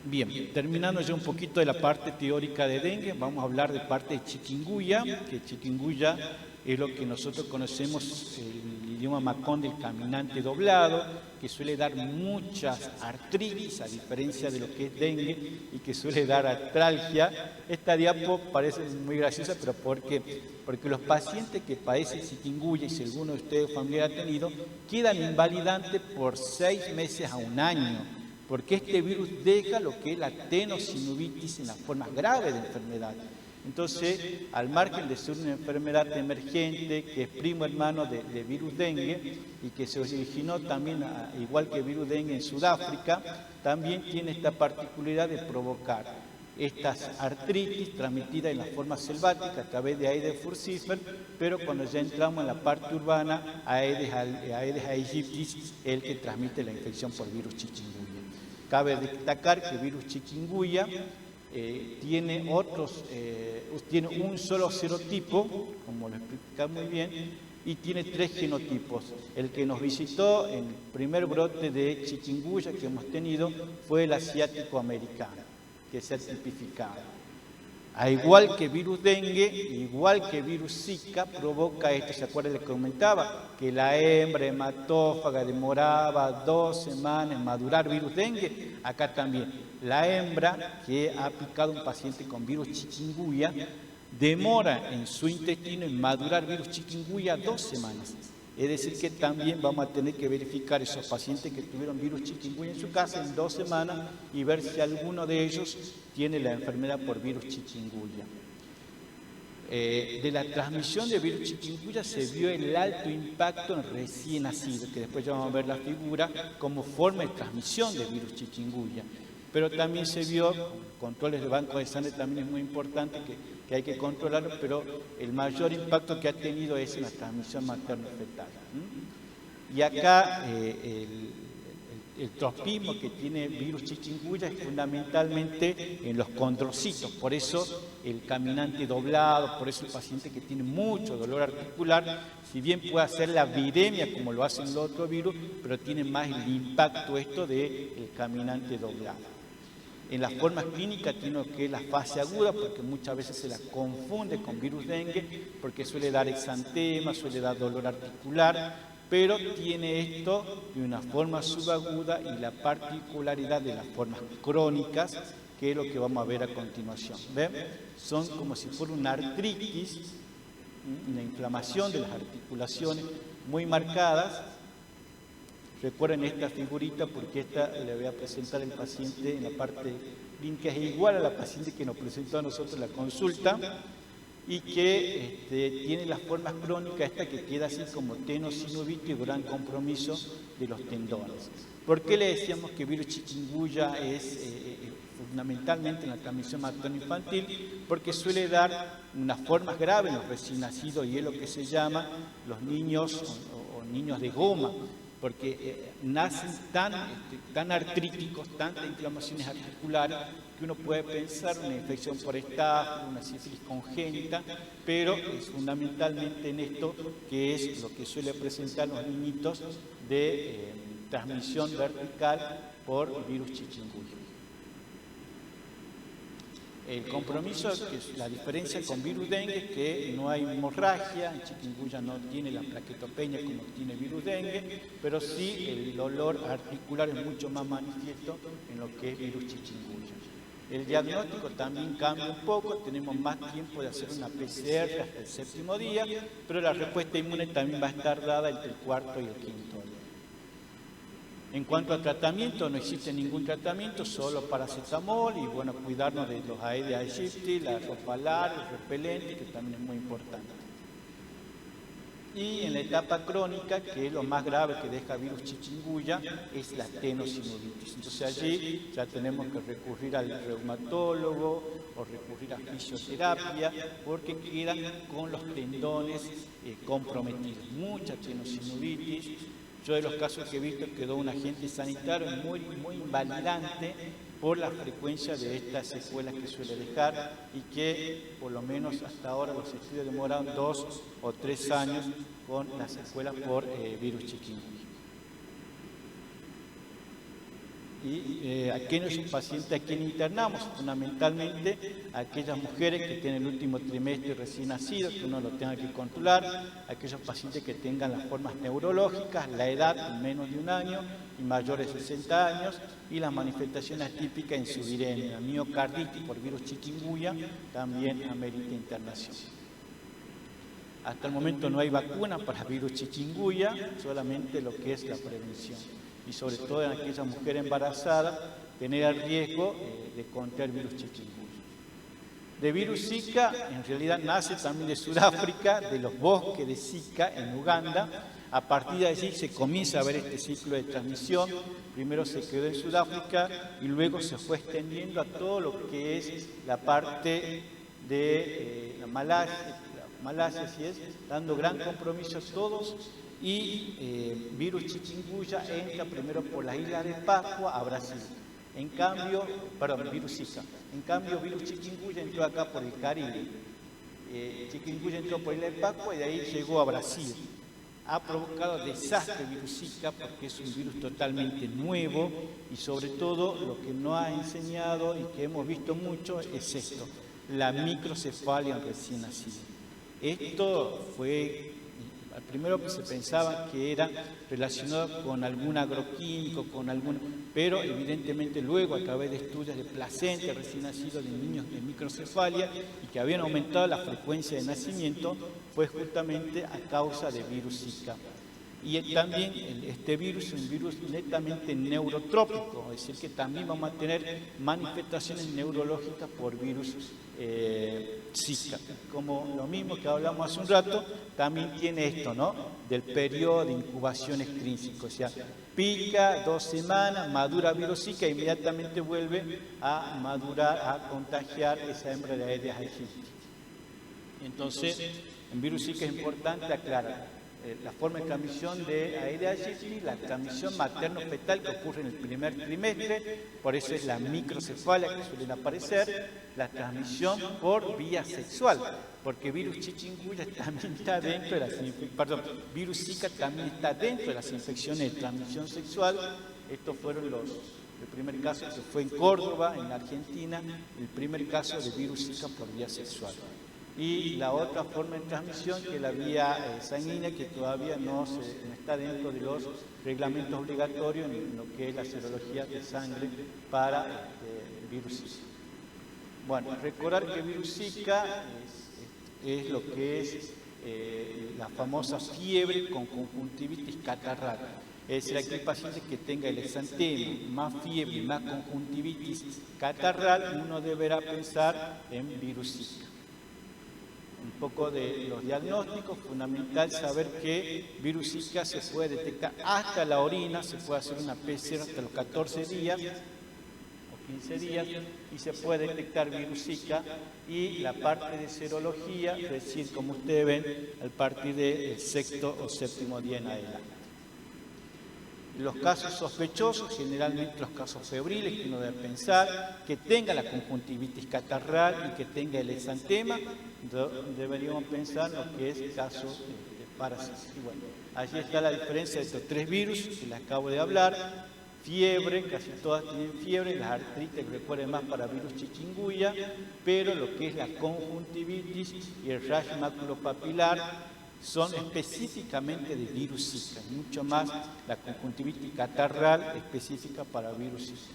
Speaker 2: Bien, terminando ya un poquito de la parte teórica de dengue, vamos a hablar de parte de chikungunya, que chikungunya es lo que nosotros conocemos, el idioma macón del caminante doblado, que suele dar muchas artritis, a diferencia de lo que es dengue, y que suele dar artralgia. Esta diapo parece muy graciosa, pero porque los pacientes que padecen chikungunya, y si alguno de ustedes familiar ha tenido, quedan invalidantes por 6 meses a 1 año, porque este virus deja lo que es la tenosinovitis en las formas graves de enfermedad. Entonces, al margen de ser una enfermedad emergente, que es primo hermano de virus dengue y que se originó también, igual que virus dengue en Sudáfrica, también tiene esta particularidad de provocar estas artritis transmitidas en la forma selvática a través de Aedes furcifer, pero cuando ya entramos en la parte urbana, Aedes aegyptis es el que transmite la infección por virus chikungunya. Cabe destacar que el virus chikungunya tiene un solo serotipo, como lo explica muy bien, y tiene 3 genotipos. El que nos visitó en el primer brote de chikungunya que hemos tenido fue el asiático americano, que se ha tipificado. A igual que virus dengue, igual que virus Zika, provoca esto. ¿Se acuerdan? Les comentaba que la hembra hematófaga demoraba 2 semanas en madurar virus dengue. Acá también. La hembra que ha picado a un paciente con virus chikungunya demora en su intestino en madurar virus chikungunya 2 semanas. Es decir, que también vamos a tener que verificar esos pacientes que tuvieron virus chikungunya en su casa en 2 semanas y ver si alguno de ellos tiene la enfermedad por virus chikungunya. De la transmisión de virus chikungunya se vio el alto impacto en recién nacidos, que después ya vamos a ver la figura como forma de transmisión de virus chikungunya. Pero también se vio, controles de banco de sangre también es muy importante, que hay que controlarlo, pero el mayor impacto que ha tenido es en la transmisión materno-fetal. Y acá el tropismo que tiene virus chikungunya es fundamentalmente en los condrocitos, por eso el caminante doblado, por eso el paciente que tiene mucho dolor articular, si bien puede hacer la viremia como lo hacen los otros virus, pero tiene más el impacto esto del caminante doblado. En las formas clínicas tiene lo que es la fase aguda, porque muchas veces se la confunde con virus dengue, porque suele dar exantema, suele dar dolor articular, pero tiene esto de una forma subaguda y la particularidad de las formas crónicas, que es lo que vamos a ver a continuación. ¿Ven? Son como si fuera una artritis, una inflamación de las articulaciones muy marcadas. Recuerden esta figurita porque esta le voy a presentar al paciente en la parte clínica, es igual a la paciente que nos presentó a nosotros en la consulta y que tiene las formas crónicas, esta que queda así como tenosinovitis y gran compromiso de los tendones. ¿Por qué le decíamos que virus chikungunya es fundamentalmente en la transmisión materno-infantil? Porque suele dar unas formas graves en los recién nacidos y es lo que se llama los niños o niños de goma, porque nacen tan artríticos, tantas inflamaciones articulares, que uno puede pensar una infección por Staph, una sífilis congénita, pero es fundamentalmente en esto que es lo que suele presentar los niñitos de transmisión vertical por virus chikungunya. El compromiso, que es la diferencia con virus dengue, es que no hay hemorragia, en chikungunya no tiene la plaquetopenia como tiene virus dengue, pero sí el dolor articular es mucho más manifiesto en lo que es virus chikungunya. El diagnóstico también cambia un poco, tenemos más tiempo de hacer una PCR hasta el 7º día, pero la respuesta inmune también va a estar dada entre el 4º y el 5º día. En cuanto al tratamiento, no existe ningún tratamiento, solo paracetamol y bueno, cuidarnos de los Aedes aegypti, la ropalar, el repelente, que también es muy importante. Y en la etapa crónica, que es lo más grave que deja virus chikungunya, es la tenosinovitis. Entonces allí ya tenemos que recurrir al reumatólogo o recurrir a fisioterapia, porque quedan con los tendones comprometidos. Mucha tenosinovitis. Yo de los casos que he visto quedó un agente sanitario muy invalidante por la frecuencia de estas secuelas que suele dejar y que por lo menos hasta ahora los estudios demoraron 2 o 3 años con las secuelas por virus chikungunya. Y aquellos pacientes a quienes internamos, fundamentalmente aquellas mujeres que tienen el último trimestre recién nacido, que uno lo tenga que controlar, aquellos pacientes que tengan las formas neurológicas, la edad menos de 1 año y mayores de 60 años, y las manifestaciones típicas en su viremia, miocarditis por virus chikungunya, también amerita internación. Hasta el momento no hay vacuna para virus chikungunya, solamente lo que es la prevención. Y sobre todo en aquellas mujeres embarazadas, tener el riesgo de contraer virus chikungunya. De virus Zika, en realidad nace también de Sudáfrica, de los bosques de Zika en Uganda. A partir de allí se comienza a ver este ciclo de transmisión. Primero se quedó en Sudáfrica y luego se fue extendiendo a todo lo que es la parte de la Malasia, así es, dando gran compromiso a todos. Y virus chikungunya entra primero por las islas de Pascua a Brasil. En cambio, virus Zika. En cambio, virus chikungunya entró acá por el Caribe. Chikungunya entró por la isla de Pascua y de ahí llegó a Brasil. Ha provocado desastre virus Zika porque es un virus totalmente nuevo y sobre todo lo que nos ha enseñado y que hemos visto mucho es esto, la microcefalia en recién nacido. Esto fue Al primero pues, se pensaba que era relacionado con algún agroquímico, pero evidentemente luego a través de estudios de placenta recién nacidos de niños de microcefalia y que habían aumentado la frecuencia de nacimiento, fue justamente a causa de virus Zika. Y también este virus es un virus netamente neurotrópico, es decir, que también vamos a tener manifestaciones neurológicas por virus Zika. Como lo mismo que hablamos hace un rato, también tiene esto, ¿no? Del periodo de incubación extrínseco, o sea, pica 2 semanas, madura virus Zika e inmediatamente vuelve a madurar, a contagiar esa hembra de Aedes aegypti. Entonces, en virus Zika es importante aclarar la forma de transmisión de Aedes aegypti, la transmisión materno-fetal que ocurre en el primer trimestre, por eso es la microcefalia que suelen aparecer, la transmisión por vía sexual, porque virus chikungunya también está dentro de virus Zika también está dentro de las infecciones de transmisión sexual. Estos fueron el primer caso que fue en Córdoba, en Argentina, el primer caso de virus Zika por vía sexual. Y la otra forma de transmisión, que es la vía sanguínea, que todavía no está dentro de los reglamentos obligatorios en lo que es la serología de sangre para virus Zika. Bueno, recordar que virus Zika es lo que es la famosa fiebre con conjuntivitis catarral. Es decir, aquel paciente que tenga el exantema, más fiebre, más conjuntivitis catarral, uno deberá pensar en virus Zika. Un poco de los diagnósticos, fundamental saber que virus Zika se puede detectar hasta la orina, se puede hacer una PCR hasta los 14 días o 15 días y se puede detectar virus Zika, y la parte de serología, es decir, como ustedes ven, a partir del 6º o 7º día en adelante. Los casos sospechosos, generalmente los casos febriles, que uno debe pensar, que tenga la conjuntivitis catarral y que tenga el exantema, deberíamos pensar lo que es caso de parásitos. Y bueno, allí está la diferencia de estos 3 virus que les acabo de hablar. Fiebre, casi todas tienen fiebre, las artritis recuerden más para virus chikungunya, pero lo que es la conjuntivitis y el rash maculopapilar son específicamente de virus Zika, mucho más la conjuntivitis catarral específica para virus Zika.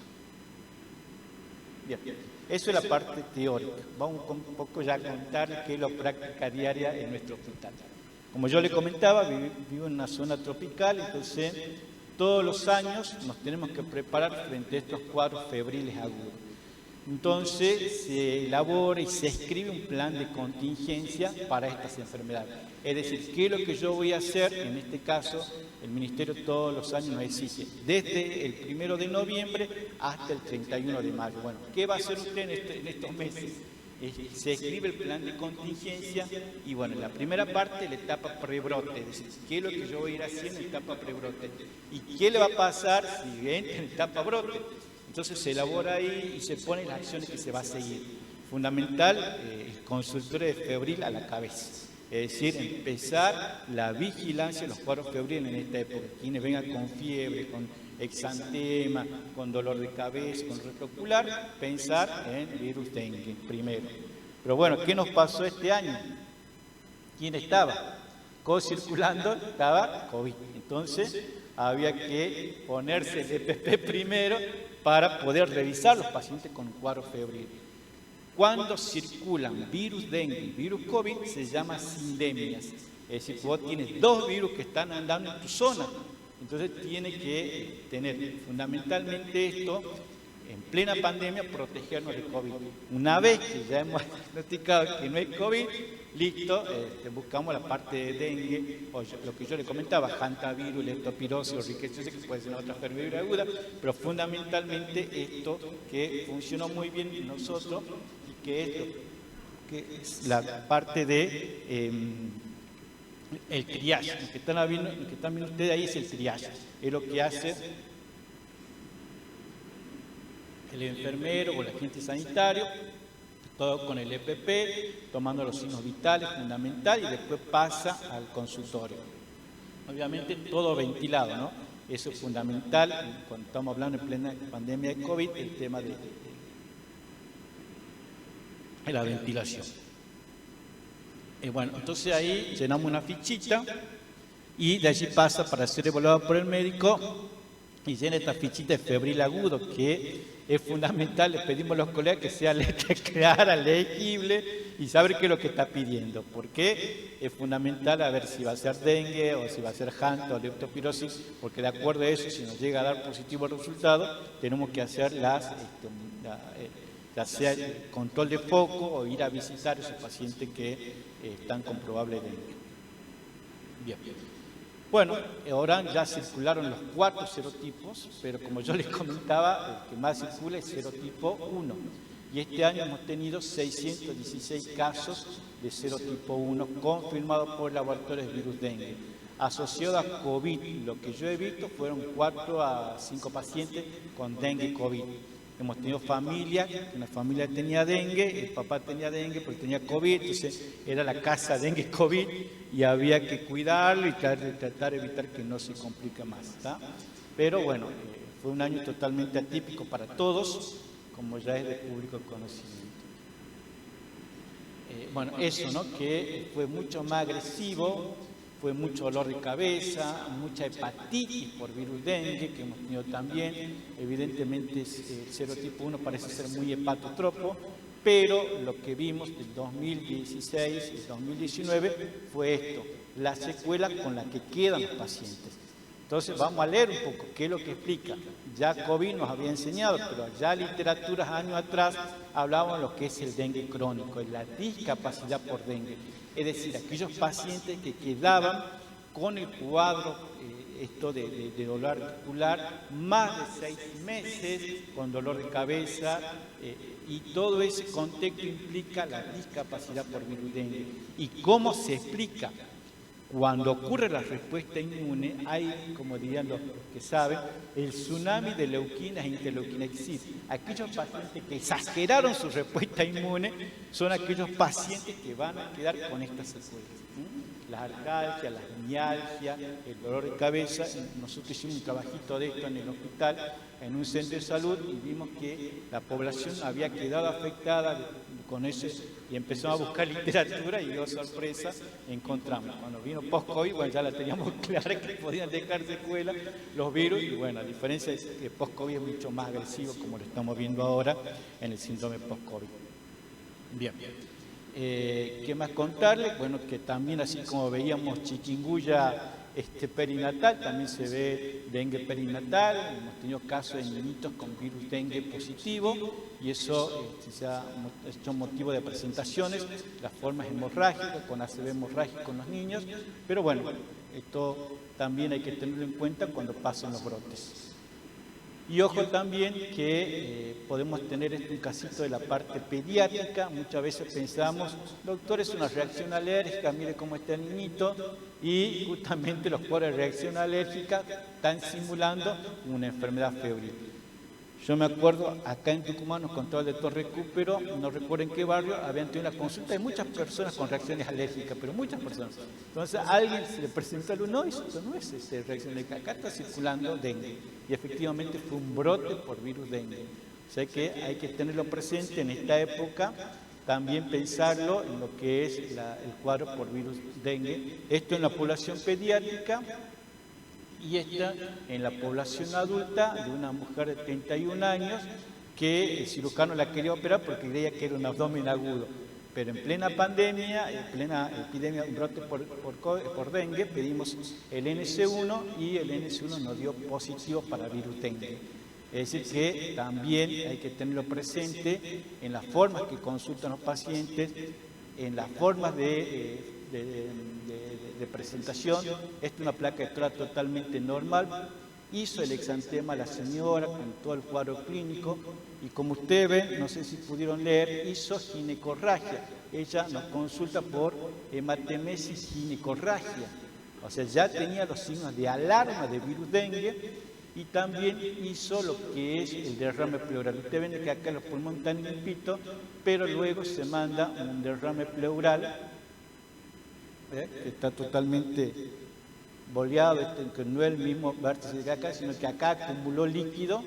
Speaker 2: Bien, eso es la parte teórica. Vamos un poco ya a contar qué es la práctica diaria en nuestro hospital. Como yo le comentaba, vivo en una zona tropical, entonces todos los años nos tenemos que preparar frente a estos cuadros febriles agudos. Entonces se elabora y se escribe un plan de contingencia para estas enfermedades. Es decir, ¿qué es lo que yo voy a hacer? En este caso, el Ministerio todos los años nos exige, desde el 1 de noviembre hasta el 31 de mayo. Bueno, ¿qué va a hacer usted en estos meses? Se escribe el plan de contingencia y bueno, en la primera parte la etapa prebrote, es decir, ¿qué es lo que yo voy a ir haciendo en etapa prebrote? ¿Y qué le va a pasar si entra en etapa brote? Entonces se elabora ahí y se ponen las acciones que se va a seguir. Fundamental, el consultorio de febril a la cabeza. Es decir, empezar la vigilancia de los cuadros febriles en esta época. Quienes vengan con fiebre, con exantema, con dolor de cabeza, con retrocular, pensar en virus dengue primero. Pero bueno, ¿qué nos pasó este año? ¿Quién estaba? Co-circulando, estaba COVID. Entonces había que ponerse el EPP primero para poder revisar los pacientes con cuadro febril. Cuando circulan virus dengue y virus COVID, se llama sindemias. Es decir, vos tienes 2 virus que están andando en tu zona. Entonces tiene que tener fundamentalmente esto, en plena pandemia, protegernos de COVID. Una vez que ya hemos diagnosticado que no es COVID, listo, buscamos la parte de dengue, o lo que yo le comentaba, hantavirus, leptospirosis o riqueciosis, que puede ser una otra enfermedad aguda, pero fundamentalmente esto que funcionó muy bien en nosotros, y que es la parte de el triage. Lo que están viendo ustedes ahí es el triage, es lo que hace el enfermero o el agente sanitario, todo con el EPP, tomando los signos vitales, fundamental, y después pasa al consultorio. Obviamente todo ventilado, ¿no? Eso es fundamental cuando estamos hablando en plena pandemia de COVID, el tema de la ventilación. Bueno, entonces ahí llenamos una fichita y de allí pasa para ser evaluado por el médico y llena esta fichita de febril agudo, que es fundamental. Le pedimos a los colegas que sea letra clara, legible y saber qué es lo que está pidiendo, porque es fundamental a ver si va a ser dengue o si va a ser hanto o leptospirosis, porque de acuerdo a eso, si nos llega a dar positivo el resultado, tenemos que hacer ya sea el control de foco o ir a visitar a esos pacientes que están con probable dengue. Bien. Bueno, ahora ya circularon los 4 serotipos, pero como yo les comentaba, el que más circula es serotipo 1. Y este año hemos tenido 616 casos de serotipo 1 confirmados por laboratorios de virus dengue. Asociado a COVID, lo que yo he visto fueron 4 a 5 pacientes con dengue COVID. Hemos tenido familia, una familia tenía dengue, el papá tenía dengue porque tenía COVID, entonces era la casa dengue COVID y había que cuidarlo y tratar de evitar que no se complique más, ¿tá? Pero bueno, fue un año totalmente atípico para todos, como ya es de público conocimiento. Bueno, eso, ¿no? Que fue mucho más agresivo, fue mucho dolor de cabeza, mucha hepatitis por virus dengue, que hemos tenido también. Evidentemente el serotipo 1 parece ser muy hepatotropo, pero lo que vimos del 2016 y 2019 fue esto, la secuela con la que quedan los pacientes. Entonces vamos a leer un poco qué es lo que explica. Ya COVID nos había enseñado, pero ya literaturas años atrás hablaban de lo que es el dengue crónico, la discapacidad por dengue. Es decir, aquellos pacientes que quedaban con el cuadro de dolor articular más de 6 meses, con dolor de cabeza, y todo ese contexto implica la discapacidad por virus dengue. ¿Y cómo se explica? Cuando ocurre la respuesta inmune, hay, como dirían los que saben, el tsunami de leuquinas e interleuquinas. Es decir, aquellos pacientes que exageraron su respuesta inmune son aquellos pacientes que van a quedar con estas secuelas. Las arcalgias, las mialgias, el dolor de cabeza. Nosotros hicimos un trabajito de esto en el hospital, en un centro de salud, y vimos que la población había quedado afectada con eso, y empezamos a buscar literatura y, oh sorpresa, encontramos. Cuando vino post-COVID, bueno, ya la teníamos clara que podían dejar secuelas los virus, y bueno, a diferencia es que post-COVID es mucho más agresivo, como lo estamos viendo ahora en el síndrome post-COVID. Bien. ¿Qué más contarles? Bueno, que también así como veíamos chikungunya perinatal, también se ve dengue perinatal. Hemos tenido casos de niñitos con virus dengue positivo y eso se ha hecho motivo de presentaciones, las formas hemorrágicas, con ACV hemorrágico en los niños, pero bueno, esto también hay que tenerlo en cuenta cuando pasan los brotes. Y ojo también que podemos tener un casito de la parte pediátrica. Muchas veces pensamos, doctor, es una reacción alérgica, mire cómo está el niñito, y justamente los cuadros de reacción alérgica están simulando una enfermedad febril. Yo me acuerdo, acá en Tucumán nos contaba el doctor Recupero, no recuerdo en qué barrio, habían tenido una consulta de muchas personas con reacciones alérgicas, pero muchas personas. Entonces a alguien se le presentó algo, no, eso no es reacción alérgica, acá está circulando dengue. Y efectivamente fue un brote por virus dengue. O sea que hay que tenerlo presente en esta época, también pensarlo en lo que es el cuadro por virus dengue. Esto en la población pediátrica. Y esta en la población adulta de una mujer de 31 años que el cirujano la quería operar porque creía que era un abdomen agudo. Pero en plena pandemia, en plena epidemia, un brote por dengue, pedimos el NC1 y el NC1 nos dio positivo para virus dengue. Es decir, que también hay que tenerlo presente en las formas que consultan los pacientes, en las formas de presentación. Esta es una placa de tórax totalmente normal. Hizo el exantema la señora con todo el cuadro clínico y como ustedes ven, no sé si pudieron leer, hizo ginecorragia. Ella nos consulta por hematemesis ginecorragia. O sea, ya tenía los signos de alarma de virus dengue y también hizo lo que es el derrame pleural. Ustedes ven que acá los pulmones están limpitos, pero luego se manda un derrame pleural que está totalmente boleado, que no es el mismo vértice de acá, sino que acá acumuló líquido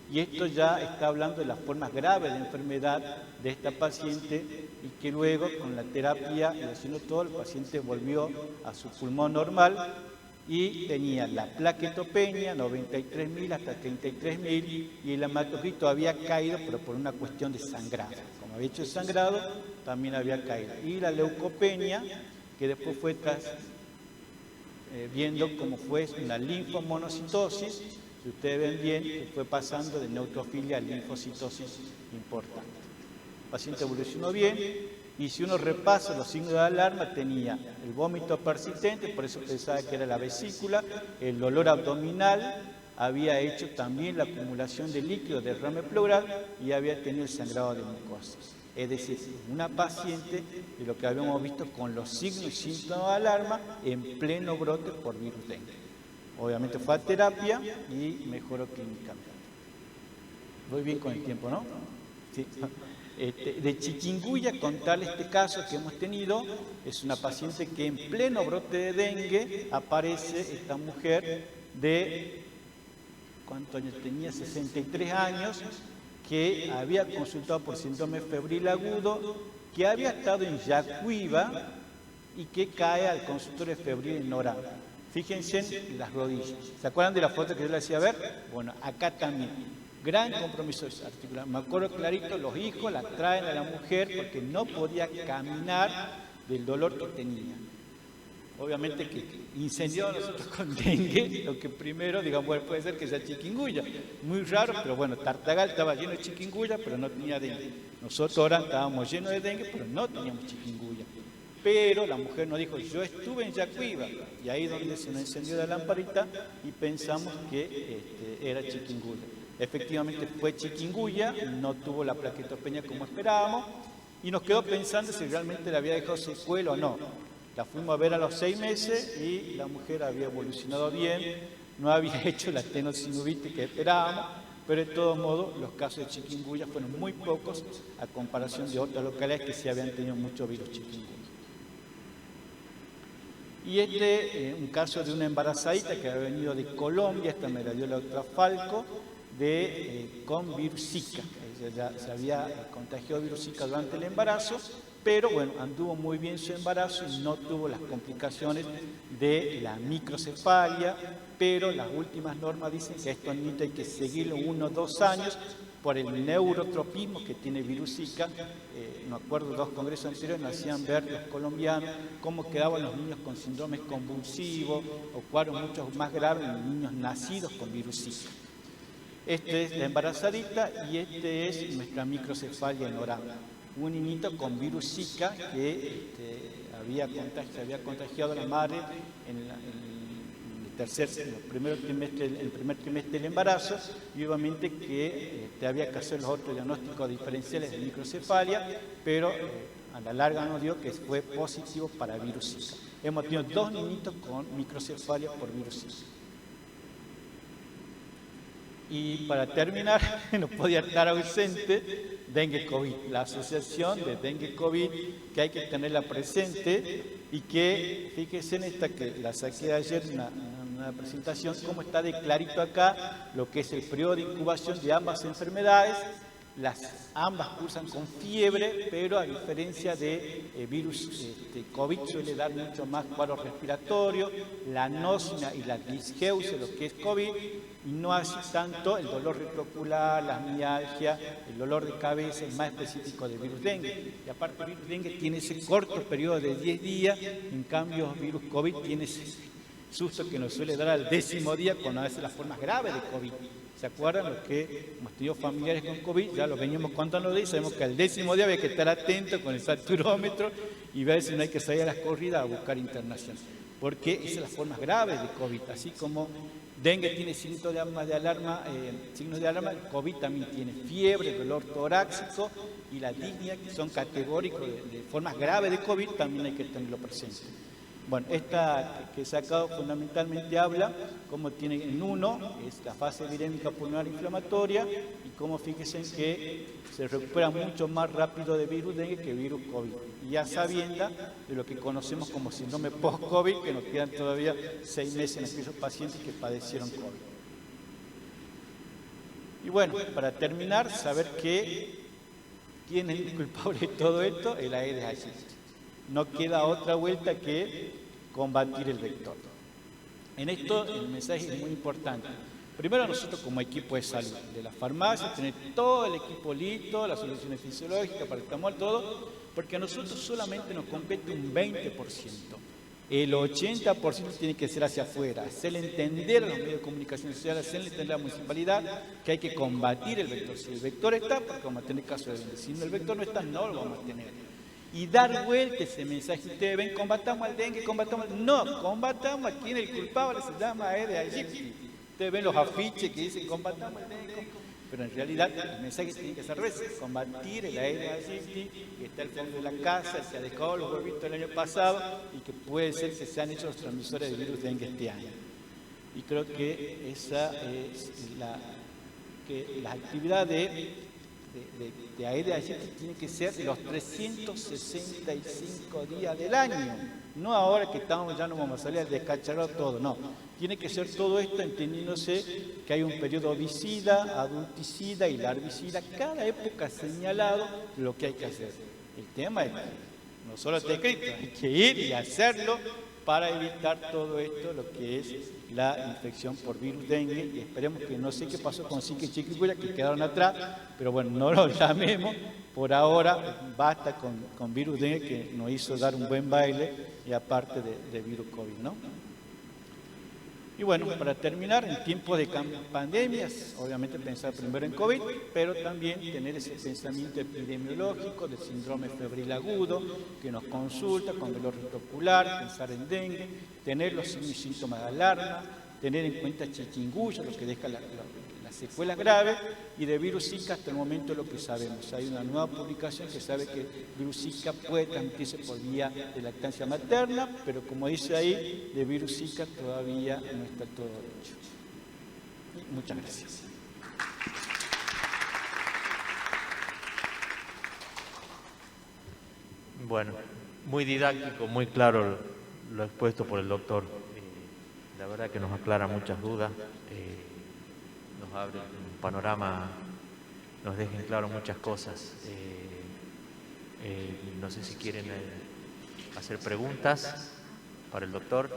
Speaker 2: y esto ya está hablando de las formas graves de enfermedad de esta paciente y que luego con la terapia y haciendo todo, el paciente volvió a su pulmón normal y tenía la plaquetopenia, 93.000 hasta 33.000, y el hematocrito había caído, pero por una cuestión de sangrado. Como había hecho sangrado, también había caído. Y la leucopenia, que después fue viendo cómo fue una linfomonocitosis, si ustedes ven bien, que fue pasando de neutrofilia a linfocitosis importante. El paciente evolucionó bien, y si uno repasa los signos de alarma, tenía el vómito persistente, por eso pensaba que era la vesícula, el dolor abdominal, había hecho también la acumulación de líquido del derrame pleural y había tenido el sangrado de mucosas. Es decir, una paciente de lo que habíamos visto con los signos y síntomas de alarma en pleno brote por virus dengue. Obviamente fue a terapia y mejoró clínicamente. Voy bien con el tiempo, ¿no? Sí. De chikungunya, contarle este caso que hemos tenido, es una paciente que en pleno brote de dengue aparece esta mujer de, ¿cuántos años tenía? 63 años, que había consultado por síndrome febril agudo, que había estado en Yacuiba y que cae al consultorio febril en Orán. Fíjense en las rodillas. ¿Se acuerdan de la foto que yo les hacía ver? Bueno, acá también. Gran compromiso articular. Me acuerdo clarito, los hijos la traen a la mujer porque no podía caminar del dolor que tenía. Obviamente que incendió a nosotros con dengue, lo que primero, digamos, bueno, puede ser que sea chikungunya. Muy raro, pero bueno, Tartagal estaba lleno de chikungunya, pero no tenía dengue. Nosotros ahora estábamos llenos de dengue, pero no teníamos chikungunya. Pero la mujer nos dijo, yo estuve en Yacuiba, y ahí donde se nos encendió la lamparita y pensamos que era chikungunya. Efectivamente fue chikungunya, no tuvo la plaquetopenia como esperábamos, y nos quedó pensando si realmente le había dejado secuela o no. La fuimos a ver a los 6 meses y la mujer había evolucionado bien, no había hecho la tenosinovitis que esperábamos, pero de todos modos los casos de chikungunya fueron muy pocos a comparación de otras localidades que sí habían tenido mucho virus chikungunya. Y un caso de una embarazadita que había venido de Colombia, esta me la dio la doctora Falco, con virus Zika. Ella ya se había contagiado virus Zika durante el embarazo, pero bueno, anduvo muy bien su embarazo y no tuvo las complicaciones de la microcefalia, pero las últimas normas dicen que a estos niños hay que seguirlo 1 o 2 años por el neurotropismo que tiene virus Zika. Me acuerdo de 2 congresos anteriores nos hacían ver los colombianos cómo quedaban los niños con síndromes convulsivos o cuadros mucho más graves en los niños nacidos con virus Zika. Este es la embarazadita y este es nuestra microcefalia en Orán. Un niñito con virus Zika que se había contagiado a la madre en el primer trimestre del embarazo, y obviamente que había que hacer los otros diagnósticos diferenciales de microcefalia, pero a la larga nos dio que fue positivo para virus Zika. Hemos tenido 2 niñitos con microcefalia por virus Zika. Y para terminar, no podía estar ausente dengue COVID, la asociación de dengue COVID que hay que tenerla presente y que, fíjense en esta que la saqué ayer, una presentación, cómo está de clarito acá lo que es el periodo de incubación de ambas enfermedades. Ambas cursan con fiebre, pero a diferencia de virus COVID suele dar mucho más cuadro respiratorio, la anosmia y la disgeusia, lo que es COVID, y no así tanto el dolor retroocular, la mialgia, el dolor de cabeza, es más específico del virus dengue. Y aparte el virus dengue tiene ese corto periodo de 10 días, en cambio el virus COVID tiene ese susto que nos suele dar al 10º día cuando hace las formas graves de COVID. ¿Se acuerdan? Los que hemos tenido familiares con COVID, ya lo veníamos contando de ahí, sabemos que al 10º día había que estar atento con el saturómetro y ver si no hay que salir a las corridas a buscar internación. Porque esas son las formas graves de COVID, así como dengue tiene signos de alarma, el COVID también tiene fiebre, dolor torácico y la disnea, que son categóricos de formas graves de COVID, también hay que tenerlo presente. Bueno, esta que he sacado fundamentalmente habla cómo tiene en uno, es la fase virémica pulmonar inflamatoria, y cómo fíjense que se recupera mucho más rápido de virus dengue que virus COVID. Y ya sabiendo de lo que conocemos como síndrome post-COVID, que nos quedan todavía 6 meses en aquellos pacientes que padecieron COVID. Y bueno, para terminar, saber quién es el culpable de todo esto, el Aedes aegypti. No queda otra vuelta que combatir el vector. En esto el mensaje es muy importante. Primero nosotros como equipo de salud, de la farmacia, tener todo el equipo listo, las soluciones fisiológicas, paracetamol, todo, porque a nosotros solamente nos compete un 20%. El 80% tiene que ser hacia afuera, hacerle entender a los medios de comunicación social, hacerle entender a la municipalidad que hay que combatir el vector. Si el vector está, porque vamos a tener caso de dengue. Si el vector no está, no lo vamos a tener. Y dar vuelta ese mensaje. Ustedes ven, combatamos al dengue, combatamos al... No, combatamos a quien el culpable se llama Aedes aegypti. Ustedes ven los afiches que dicen combatamos el dengue, pero en realidad el mensaje tiene que ser al revés, combatir el Aedes aegypti, que está al fondo de la casa, se ha dejado los huevitos el año pasado y que puede ser que se han hecho los transmisores de virus dengue este año. Y creo que esa es la actividad de Aedes aegypti tiene que ser los 365 días del año, no ahora que estamos, ya no vamos a salir a descacharlo todo, no. Tiene que ser todo esto entendiéndose que hay un periodo ovicida, adulticida y larvicida, cada época señalado lo que hay que hacer. El tema es que no solo está escrito, hay que ir y hacerlo para evitar todo esto, lo que es la infección por virus dengue, y esperemos que no sé qué pasó con Zika y chikungunya, que quedaron atrás, pero bueno, no lo llamemos, por ahora basta con virus dengue que nos hizo dar un buen baile, y aparte de virus COVID, ¿no? Y bueno, para terminar, en tiempos de pandemias, obviamente pensar primero en COVID, pero también tener ese pensamiento epidemiológico del síndrome febril agudo, que nos consulta con dolor ocular, pensar en dengue, tener los signos y síntomas de alarma, tener en cuenta chikungunya, lo que deja las secuelas graves, y de virus Zika hasta el momento lo que sabemos. Hay una nueva publicación que sabe que virus Zika puede transmitirse por vía de lactancia materna, pero como dice ahí, de virus Zika todavía no está todo hecho. Muchas gracias.
Speaker 1: Bueno, muy didáctico, muy claro lo expuesto por el doctor. La verdad que nos aclara muchas dudas. Nos abre un panorama, nos deja en claro muchas cosas. No sé si quieren hacer preguntas para el doctor.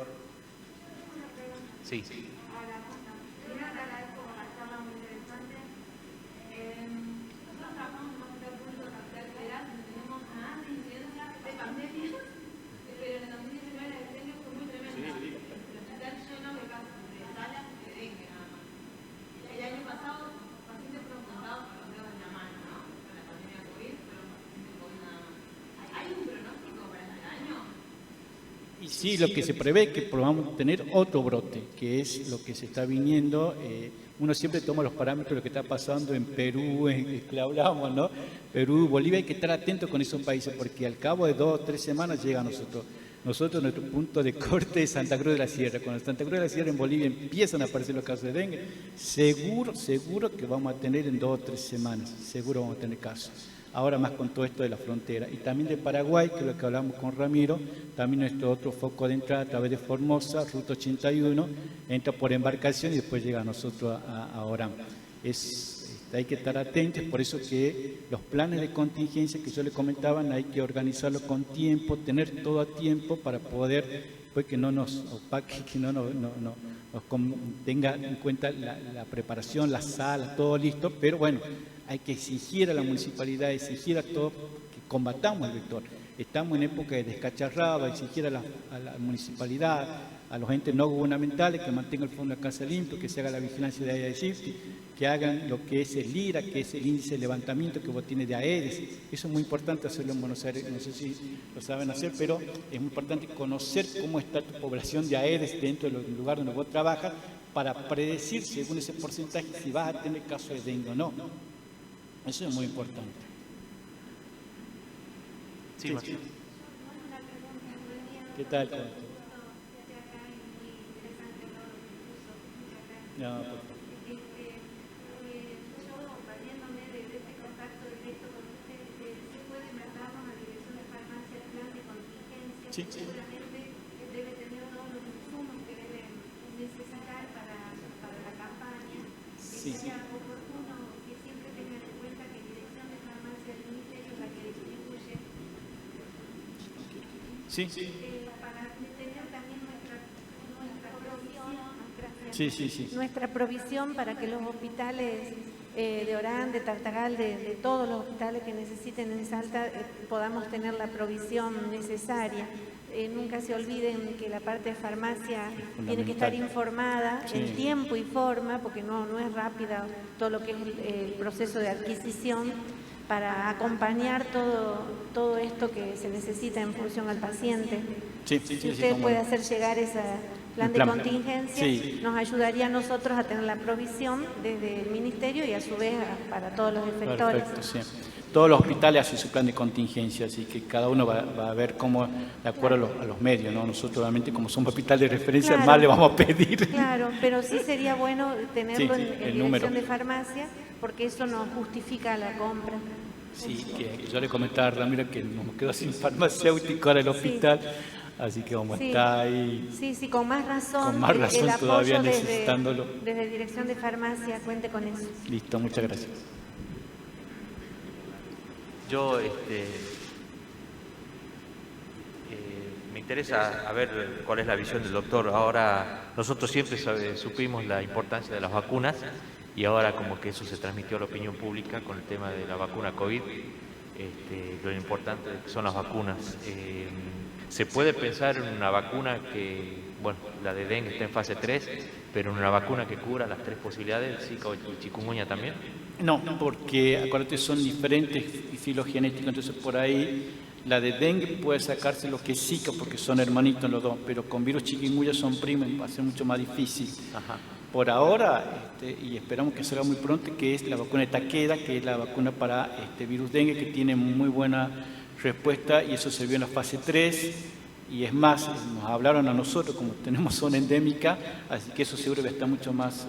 Speaker 1: Sí.
Speaker 2: Sí, lo que se prevé es que podamos tener otro brote, que es lo que se está viniendo. Uno siempre toma los parámetros de lo que está pasando en Perú, en que hablábamos, ¿no? Perú, Bolivia, hay que estar atentos con esos países, porque al cabo de 2 o 3 semanas llega a nosotros. Nosotros, nuestro punto de corte es Santa Cruz de la Sierra. Cuando Santa Cruz de la Sierra en Bolivia empiezan a aparecer los casos de dengue, seguro que vamos a tener en 2 o 3 semanas, seguro vamos a tener casos. Ahora más con todo esto de la frontera. Y también de Paraguay, que es lo que hablamos con Ramiro, también nuestro otro foco de entrada a través de Formosa, Ruta 81, entra por embarcación y después llega a nosotros a Orán. Hay que estar atentos, por eso que los planes de contingencia que yo le comentaba, hay que organizarlos con tiempo, tener todo a tiempo para poder, pues que no nos opaque, que no tenga en cuenta la preparación, la sala, todo listo, pero bueno, hay que exigir a la municipalidad, exigir a todos que combatamos el vector. Estamos en época de descacharrado, exigir a la municipalidad, a los entes no gubernamentales que mantengan el fondo de casa limpio, que se haga la vigilancia de Aedes aegypti, que hagan lo que es el IRA, que es el índice de levantamiento que vos tienes de Aedes. Eso es muy importante hacerlo en Buenos Aires, no sé si lo saben hacer, pero es muy importante conocer cómo está tu población de Aedes dentro del lugar donde vos trabajas para predecir según ese porcentaje si vas a tener caso de dengue o no. Eso es muy importante.
Speaker 1: Sí, Martín.
Speaker 2: ¿Qué tal? No, por favor. Sí.
Speaker 3: Seguramente debe tener todos los insumos que debe necesitar para la campaña.
Speaker 2: Sí.
Speaker 3: Sería oportuno que siempre tengan en cuenta que Dirección de Farmacia del Ministerio es la que distribuye.
Speaker 2: Sí.
Speaker 3: Para tener también nuestra provisión
Speaker 2: Sí, sí, sí.
Speaker 3: nuestra provisión para que los hospitales de Orán, de Tartagal, de todos los hospitales que necesiten en Salta, podamos tener la provisión necesaria. Nunca se olviden que la parte de farmacia tiene que estar informada en tiempo y forma, porque no es rápida todo lo que es el proceso de adquisición, para acompañar todo esto que se necesita en función al paciente.
Speaker 2: Sí,
Speaker 3: Si usted puede hacer llegar ese plan de contingencia, nos ayudaría a nosotros a tener la provisión desde el Ministerio y a su vez para todos los efectores.
Speaker 2: Perfecto, sí. Todos los hospitales hacen su plan de contingencia, así que cada uno va a ver cómo, de acuerdo a los medios, ¿no? Nosotros obviamente como somos hospital de referencia,
Speaker 3: Claro,
Speaker 2: más le vamos a pedir.
Speaker 3: Claro, pero sí sería bueno tenerlo
Speaker 2: Sí,
Speaker 3: en
Speaker 2: el número.
Speaker 3: dirección de farmacia, porque eso nos justifica la compra.
Speaker 2: Sí, que yo le comentaba a Ramiro que nos quedó sin farmacéutico ahora el hospital, así que vamos a estar ahí.
Speaker 3: Sí, con más razón.
Speaker 2: Con más razón
Speaker 3: el apoyo
Speaker 2: todavía necesitándolo.
Speaker 3: Desde dirección de farmacia, cuente con eso.
Speaker 2: Listo, muchas gracias.
Speaker 1: Yo me interesa a ver cuál es la visión del doctor. Ahora, nosotros siempre supimos la importancia de las vacunas y ahora como que eso se transmitió a la opinión pública con el tema de la vacuna COVID, lo importante que son las vacunas. Se puede pensar en una vacuna que, bueno, la de dengue está en fase 3, pero en una vacuna que cubra las 3 posibilidades, Zika y chikungunya también.
Speaker 2: No, porque acuérdate, son diferentes filogenéticos, entonces por ahí la de dengue puede sacarse lo que es Zika, porque son hermanitos los dos, pero con virus chikungunya son primos, va a ser mucho más difícil.
Speaker 1: Ajá.
Speaker 2: Por ahora, y esperamos que salga muy pronto, que es la vacuna de Takeda, que es la vacuna para virus dengue, que tiene muy buena respuesta, y eso se vio en la fase 3, y es más, nos hablaron a nosotros, como tenemos zona endémica, así que eso seguro que está mucho más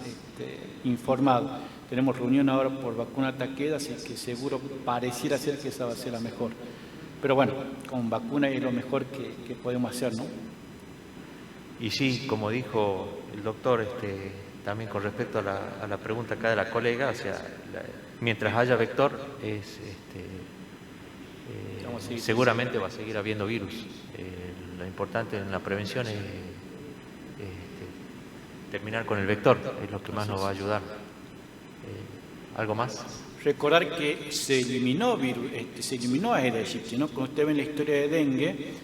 Speaker 2: informado. Tenemos reunión ahora por vacuna Takeda, así que seguro pareciera ser que esa va a ser la mejor. Pero bueno, con vacuna es lo mejor que podemos hacer, ¿no?
Speaker 1: Y sí, como dijo el doctor, también con respecto a la pregunta acá de la colega, o sea, mientras haya vector, seguramente va a seguir habiendo virus. Lo importante en la prevención es terminar con el vector, es lo que más nos va a ayudar. ¿Algo más?
Speaker 2: Recordar que se eliminó se eliminó Aedes aegypti, ¿no? Como usted ve en la historia de dengue,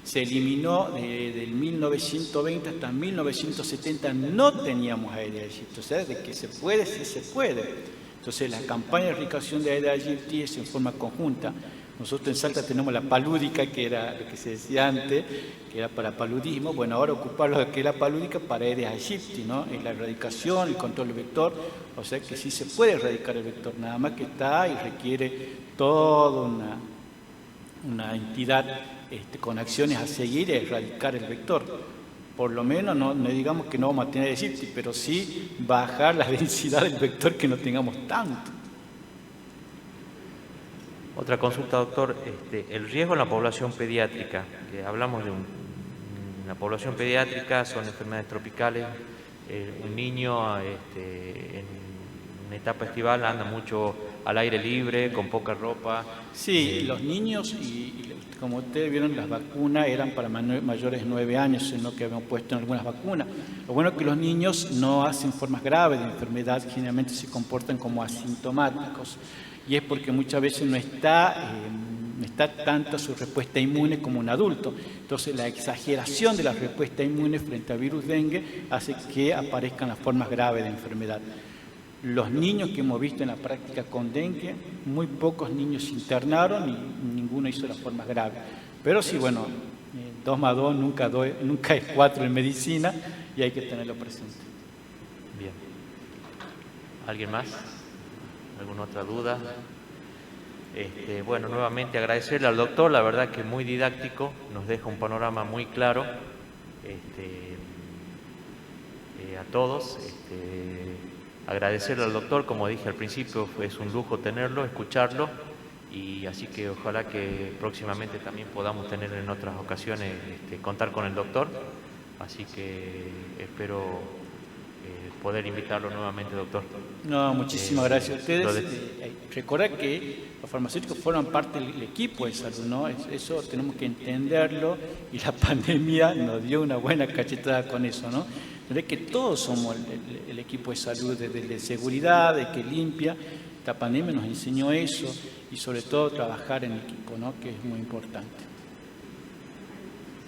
Speaker 2: se eliminó del 1920 hasta 1970, no teníamos Aedes aegypti, o sea, de que se puede, sí se puede. Entonces la campaña de erradicación de Aedes aegypti es en forma conjunta. Nosotros en Salta tenemos la palúdica, que era lo que se decía antes, que era para paludismo. Bueno, ahora ocupar lo que es la palúdica para Aedes aegypti, ¿no? Es la erradicación, el control del vector, o sea que sí se puede erradicar el vector, nada más que está y requiere toda una entidad con acciones a seguir y erradicar el vector. Por lo menos no digamos que no vamos a tener Aedes aegypti, pero sí bajar la densidad del vector, que no tengamos tanto.
Speaker 1: Otra consulta, doctor. El riesgo en la población pediátrica, que hablamos de una población pediátrica, son enfermedades tropicales, un niño en una etapa estival anda mucho al aire libre, con poca ropa.
Speaker 2: Sí, los niños, y como ustedes vieron, las vacunas eran para mayores de 9 años, en lo que habíamos puesto en algunas vacunas. Lo bueno es que los niños no hacen formas graves de enfermedad, generalmente se comportan como asintomáticos. Y es porque muchas veces no está tanta su respuesta inmune como un adulto. Entonces la exageración de la respuesta inmune frente al virus dengue hace que aparezcan las formas graves de enfermedad. Los niños que hemos visto en la práctica con dengue, muy pocos niños se internaron y ninguno hizo las formas graves. Pero sí, bueno, 2 más 2 nunca es 4 en medicina, y hay que tenerlo presente.
Speaker 1: Bien. ¿Alguien más? ¿Alguna otra duda? Bueno, nuevamente agradecerle al doctor, la verdad que muy didáctico, nos deja un panorama muy claro a todos. Agradecerle al doctor, como dije al principio, es un lujo tenerlo, escucharlo, y así que ojalá que próximamente también podamos tener en otras ocasiones, contar con el doctor, así que espero poder invitarlo nuevamente, doctor.
Speaker 2: No, muchísimas gracias a ustedes. Recordar que los farmacéuticos forman parte del equipo de salud, ¿no? Eso tenemos que entenderlo, y la pandemia nos dio una buena cachetada con eso, ¿no? de que todos somos el equipo de salud, desde el de seguridad, de que limpia. Esta pandemia nos enseñó eso y sobre todo trabajar en equipo, ¿no? Que es muy importante.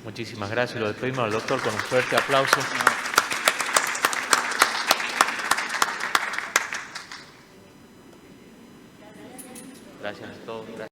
Speaker 1: Muchísimas gracias. Lo despedimos al doctor con un fuerte aplauso. Gracias a todos. Gracias.